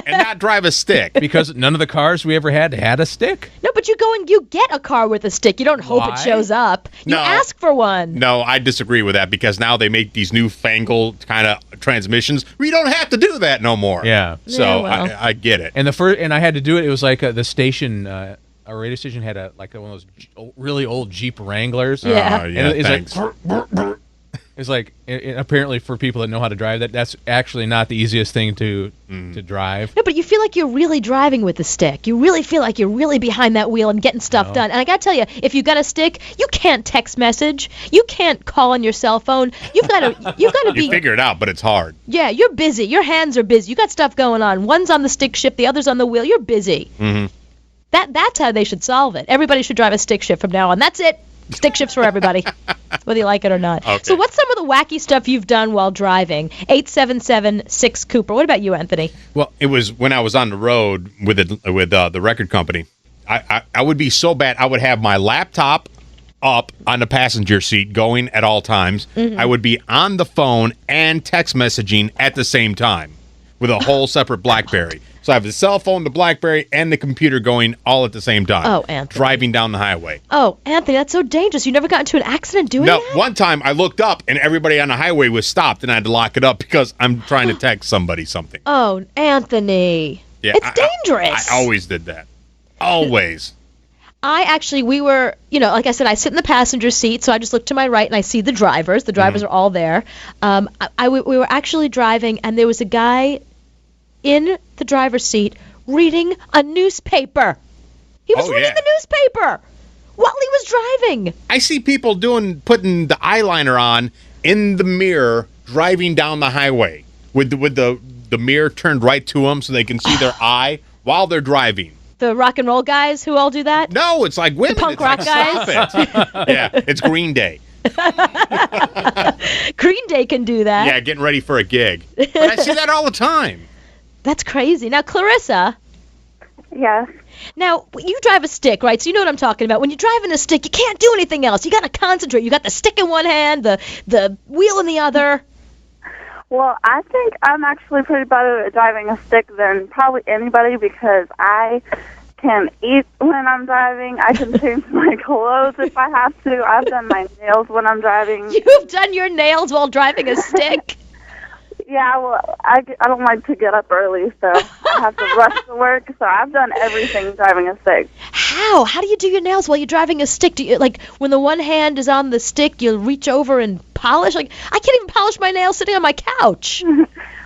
and not drive a stick? Because none of the cars we ever had a stick. No, but you go and you get a car with a stick. You don't hope Why? it shows up. You No. ask for one. No, I disagree with that because now they make these newfangled kind of transmissions where you don't have to do that no more. Yeah. So Yeah, well. I get it. And I had to do it. It was like the station, our radio station had one of those really old Jeep Wranglers. Yeah. Oh, And yeah, it's thanks. It's like apparently for people that know how to drive that's actually not the easiest thing to drive. No, but you feel like you're really driving with the stick. You really feel like you're really behind that wheel and getting stuff done. And I gotta tell you, if you got a stick, you can't text message. You can't call on your cell phone. You've got to be. You figure it out, but it's hard. Yeah, you're busy. Your hands are busy. You got stuff going on. One's on the stick shift, the other's on the wheel. You're busy. Mm-hmm. That's how they should solve it. Everybody should drive a stick shift from now on. That's it. Stick shifts for everybody, whether you like it or not. Okay. So what's some of the wacky stuff you've done while driving? 877-6-Cooper. What about you, Anthony? Well, it was when I was on the road with the record company. I would be so bad. I would have my laptop up on the passenger seat going at all times. Mm-hmm. I would be on the phone and text messaging at the same time with a whole separate BlackBerry. So I have the cell phone, the BlackBerry, and the computer going all at the same time. Oh, Anthony. Driving down the highway. Oh, Anthony, that's so dangerous. You never got into an accident doing No, that? one time I looked up and everybody on the highway was stopped and I had to lock it up because I'm trying to text somebody something. Oh, Anthony. Yeah, It's dangerous. I always did that. Always. We were, like I said, I sit in the passenger seat, so I just look to my right and I see the drivers. The drivers are all there. We were actually driving, and there was a guy in the driver's seat reading a newspaper. He was reading the newspaper while he was driving. I see people putting the eyeliner on in the mirror driving down the highway with the mirror turned right to them so they can see their eye while they're driving. The rock and roll guys who all do that? No, it's like women. The punk it's rock like, guys? Stop it. Yeah, it's Green Day. Green Day can do that. Yeah, getting ready for a gig. But I see that all the time. That's crazy. Now, Clarissa. Yes. Now, you drive a stick, right? So you know what I'm talking about. When you're driving a stick, you can't do anything else. You got to concentrate. You got the stick in one hand, the wheel in the other. Well, I think I'm actually pretty better at driving a stick than probably anybody because I can eat when I'm driving. I can change my clothes if I have to. I've done my nails when I'm driving. You've done your nails while driving a stick? Yeah, well, I don't like to get up early, so I have to rush to work. So I've done everything driving a stick. How? How do you do your nails while you're driving a stick? Do you, like, when the one hand is on the stick, you reach over and polish? Like, I can't even polish my nails sitting on my couch.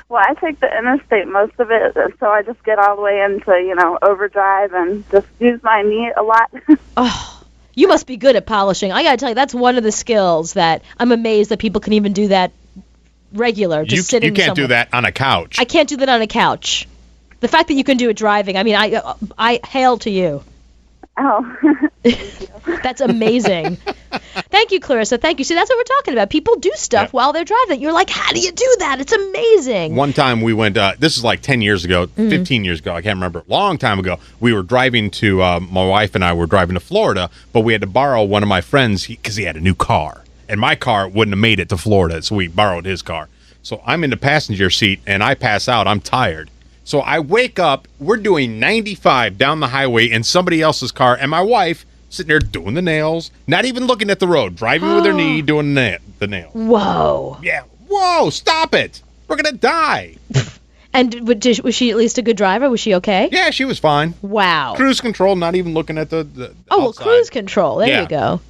Well, I take the interstate most of it, so I just get all the way into, overdrive and just use my knee a lot. Oh, you must be good at polishing. I gotta tell you, that's one of the skills that I'm amazed that people can even do that regular, just sitting You can't somewhere. do that on a couch. I can't do that on a couch. The fact that you can do it driving, I mean, I hail to you. Oh. That's amazing. Thank you, Clarissa. Thank you. See, that's what we're talking about. People do stuff while they're driving. You're like, how do you do that? It's amazing. One time we went, this is like 10 years ago, 15 years ago, I can't remember, long time ago. We were driving to, my wife and I were driving to Florida, but we had to borrow one of my friends because he had a new car. And my car wouldn't have made it to Florida, so we borrowed his car. So I'm in the passenger seat, and I pass out. I'm tired. So I wake up, we're doing 95 down the highway in somebody else's car, and my wife sitting there doing the nails, not even looking at the road, driving with her knee, doing the nails. Whoa. Yeah. Whoa, stop it. We're going to die. And was she at least a good driver? Was she okay? Yeah, she was fine. Wow. Cruise control, not even looking at the well, outside. cruise control. There you go.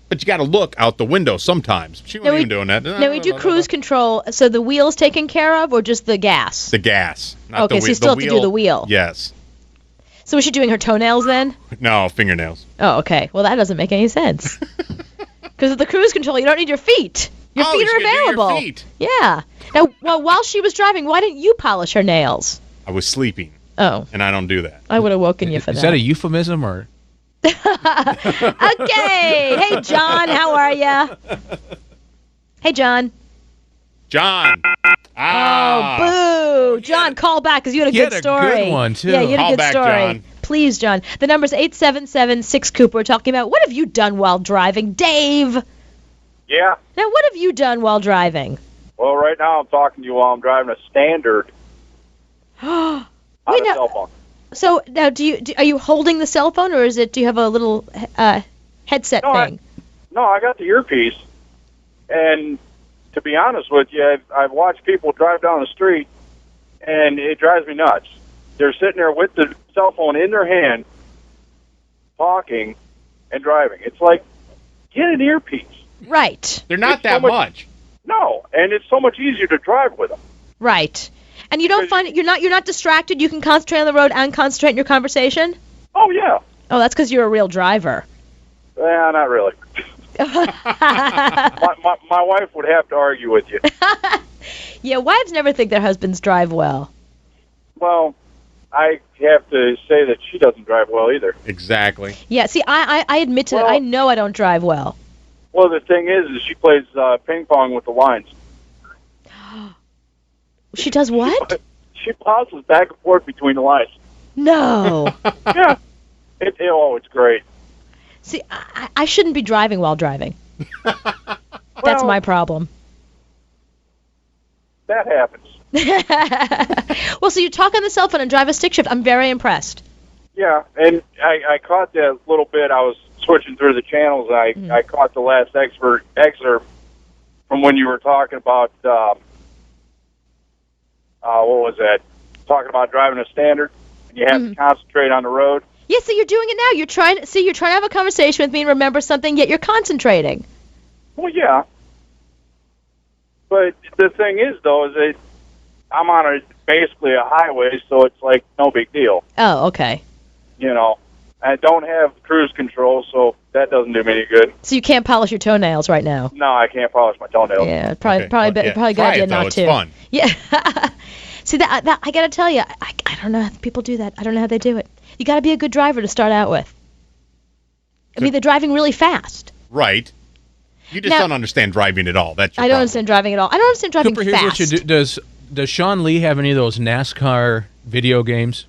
But you got to look out the window sometimes. She wasn't even doing that. Now, we do cruise control, so the wheel's taken care of, or just the gas? The gas. Not Okay, the so you still have to do the wheel. Yes. So was she doing her toenails then? No, fingernails. Oh, okay. Well, that doesn't make any sense. Because with the cruise control, you don't need your feet. Your feet are available. Your feet. Yeah. Now, while she was driving, why didn't you polish her nails? I was sleeping. Oh. And I don't do that. I would have woken you for that. Is that a euphemism or? Okay. Hey, John, how are ya? Hey, John. John. Oh, boo. John, call back because you had a good story. You had a good one, too. Yeah, you had Call a good back, story. John. Please, John. The number's 877-6-COOPER. We're talking about what have you done while driving? Dave. Yeah. Now, what have you done while driving? Well, right now I'm talking to you while I'm driving a Standard on a cell phone. So now, are you holding the cell phone, or do you have a little headset thing? No, I got the earpiece, and to be honest with you, I've watched people drive down the street, and it drives me nuts. They're sitting there with the cell phone in their hand, talking and driving. It's like, get an earpiece. Right. They're not that much. No, and it's so much easier to drive with them. Right. And you don't find it, you're not distracted. You can concentrate on the road and concentrate in your conversation. Oh yeah. Oh, that's because you're a real driver. Not really. my wife would have to argue with you. Yeah, wives never think their husbands drive well. Well, I have to say that she doesn't drive well either. Exactly. Yeah, see, I admit to that. I know I don't drive well. Well, the thing is she plays ping pong with the lines. She does what? She bounces back and forth between the lines. No. Yeah. It's great. See, I shouldn't be driving while driving. That's my problem. That happens. Well, so you talk on the cell phone and drive a stick shift. I'm very impressed. Yeah, and I caught that little bit. I was switching through the channels, and I caught the last excerpt from when you were talking about, what was that? Talking about driving a Standard, and you have to concentrate on the road. Yeah, so you're doing it now. You're trying to have a conversation with me and remember something, yet you're concentrating. Well, yeah. But the thing is, though, is that I'm on basically a highway, so it's like no big deal. Oh, okay. You know, I don't have cruise control, so that doesn't do me any good. So you can't polish your toenails right now. No, I can't polish my toenails. Yeah, probably good idea not to. It's fun. Yeah. See, that I got to tell you, I don't know how people do that. I don't know how they do it. You got to be a good driver to start out with. I mean, they're driving really fast. Right. You just don't understand driving at all. That's your I don't problem. understand driving at all. I don't understand driving Cooper, fast. here's what you do. Does Sean Lee have any of those NASCAR video games?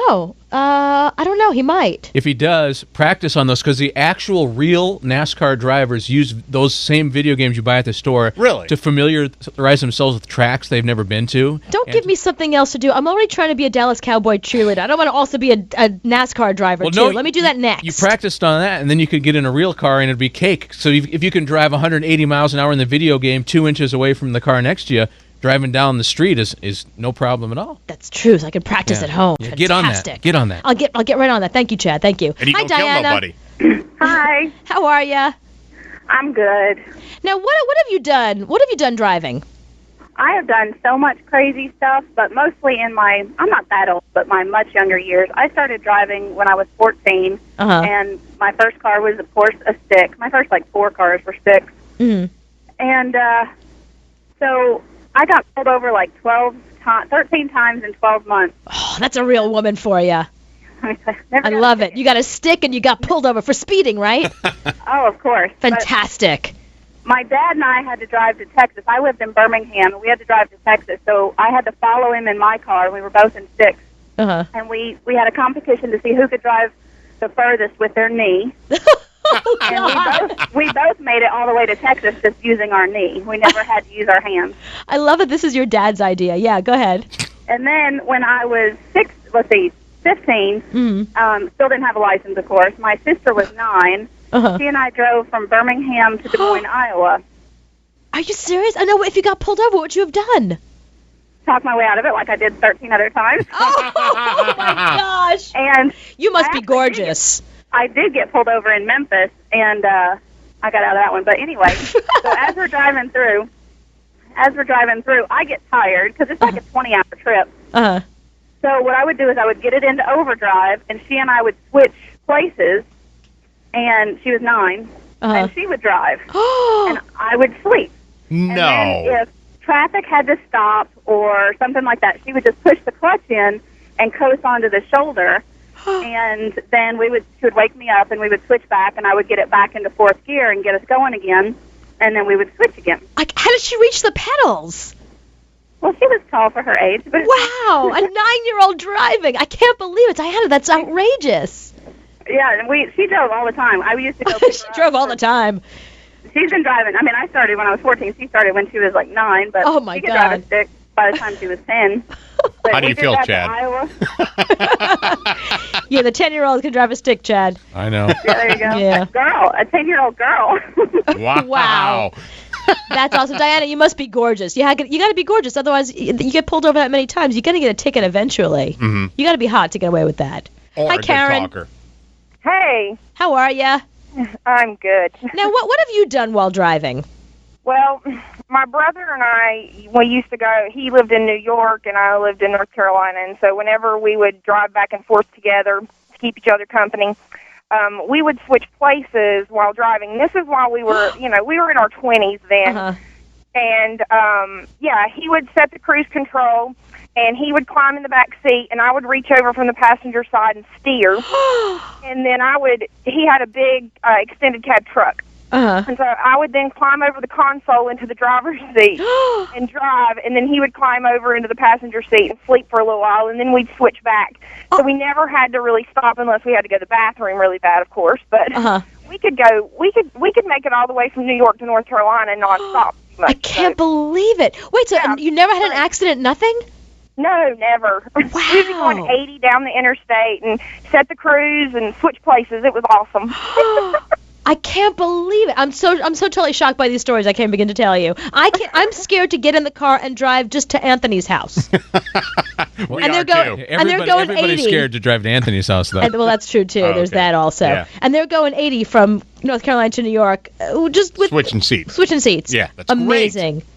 Oh, I don't know. He might. If he does, practice on those, because the actual real NASCAR drivers use those same video games you buy at the store to familiarize themselves with tracks they've never been to. Don't give me something else to do. I'm already trying to be a Dallas Cowboy cheerleader. I don't want to also be a NASCAR driver, too. Let me do that next. You practiced on that, and then you could get in a real car, and it'd be cake. So if you can drive 180 miles an hour in the video game 2 inches away from the car next to you, driving down the street is no problem at all. That's true. So I can practice at home. Yeah, get on that. Get on that. I'll get right on that. Thank you, Chad. Thank you. And you Hi, don't Diana. kill nobody. Hi. How are ya? I'm good. Now, what have you done? What have you done driving? I have done so much crazy stuff, but mostly in I'm not that old, but my much younger years. I started driving when I was 14, and my first car was, of course, a stick. My first, 4 cars were sticks. Mm-hmm. And so I got pulled over 13 times in 12 months. Oh, that's a real woman for you. I love it. You got a stick and you got pulled over for speeding, right? Oh, of course. Fantastic. But my dad and I had to drive to Texas. I lived in Birmingham, and we had to drive to Texas. So I had to follow him in my car. We were both in sticks. Uh-huh. And we had a competition to see who could drive the furthest with their knee. Oh, and we both made it all the way to Texas just using our knee. We never had to use our hands. I love it. This is your dad's idea. Yeah, go ahead. And then when I was 15, still didn't have a license, of course. My sister was 9. Uh-huh. She and I drove from Birmingham to Des Moines, Iowa. Are you serious? I know. If you got pulled over, what would you have done? Talked my way out of it like I did 13 other times. Oh my gosh. And you must be gorgeous. I did get pulled over in Memphis, and I got out of that one. But anyway, so as we're driving through, I get tired because it's like a 20-hour trip. Uh-huh. So what I would do is I would get it into overdrive, and she and I would switch places, and she was 9, and she would drive, and I would sleep. No. And then if traffic had to stop or something like that, she would just push the clutch in and coast onto the shoulder. And then she would wake me up, and we would switch back, and I would get it back into 4th gear and get us going again, and then we would switch again. How did she reach the pedals? Well, she was tall for her age. But wow, a 9-year-old driving. I can't believe it. Diana, that's outrageous. Yeah, and she drove all the time. I used to go. She drove all the time. She's been driving. I mean, I started when I was 14. She started when she was 9, but oh my she could God. drive a stick by the time she was 10. How do you feel, Chad? Yeah, the 10-year-old can drive a stick, Chad. I know. Yeah, there you go. Yeah. A 10-year-old girl. Wow. That's awesome. Diana, you must be gorgeous. You got to be gorgeous. Otherwise, you get pulled over that many times. You're going to get a ticket eventually. Mm-hmm. You got to be hot to get away with that. Or Hi, a good Karen. talker. Hey. How are ya? I'm good. Now, what have you done while driving? Well, my brother and I, we used to go, he lived in New York and I lived in North Carolina, and so whenever we would drive back and forth together to keep each other company, we would switch places while driving. This is while we were, we were in our 20s then. Uh-huh. And, he would set the cruise control, and he would climb in the back seat, and I would reach over from the passenger side and steer. And then he had a big extended cab truck. Uh-huh. And so I would then climb over the console into the driver's seat and drive, and then he would climb over into the passenger seat and sleep for a little while, and then we'd switch back. So we never had to really stop unless we had to go to the bathroom really bad, of course. But we could make it all the way from New York to North Carolina nonstop. I can't believe it. Wait, so you never had an accident, nothing? No, never. Wow. We would be going 80 down the interstate and set the cruise and switch places. It was awesome. I can't believe it. I'm so totally shocked by these stories. I can't begin to tell you. I'm scared to get in the car and drive just to Anthony's house. Everybody's scared to drive to Anthony's house, though. Well, that's true too. Oh, There's okay. that also. Yeah. And they're going 80 from North Carolina to New York, just with switching seats. Switching seats. Yeah, that's amazing. Great.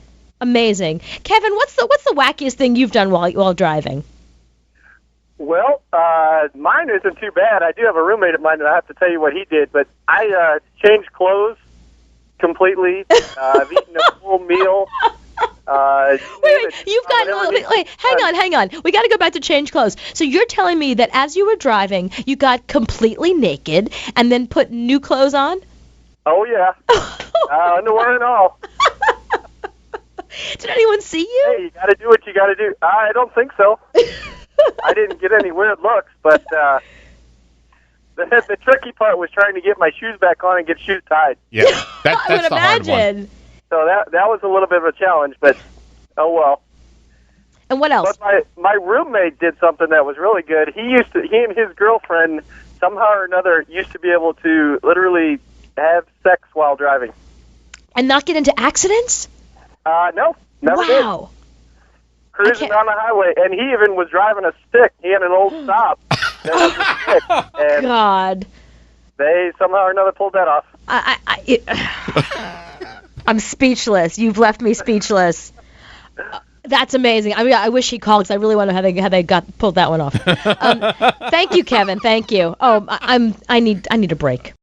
Amazing. Kevin, what's the wackiest thing you've done while driving? Well, mine isn't too bad. I do have a roommate of mine that I have to tell you what he did, but I changed clothes completely. I've eaten a full meal. Wait, hang on. We got to go back to change clothes. So you're telling me that as you were driving, you got completely naked and then put new clothes on? Oh, yeah. Underwear and all. Did anyone see you? Hey, you got to do what you got to do. I don't think so. I didn't get any weird looks, but the tricky part was trying to get my shoes back on and get shoes tied. Yeah, that's I would the hard one. imagine. So that was a little bit of a challenge, but oh well. And what else? But my roommate did something that was really good. He and his girlfriend somehow or another used to be able to literally have sex while driving. And not get into accidents? No, never did. Wow. Cruising down the highway, and he even was driving a stick. He had an old stop that was a stick, and God. they somehow or another pulled that off. I'm speechless. You've left me speechless. That's amazing. I mean, I wish he called because I really want to know how they pulled that one off. Thank you, Kevin. Thank you. Oh, I need a break.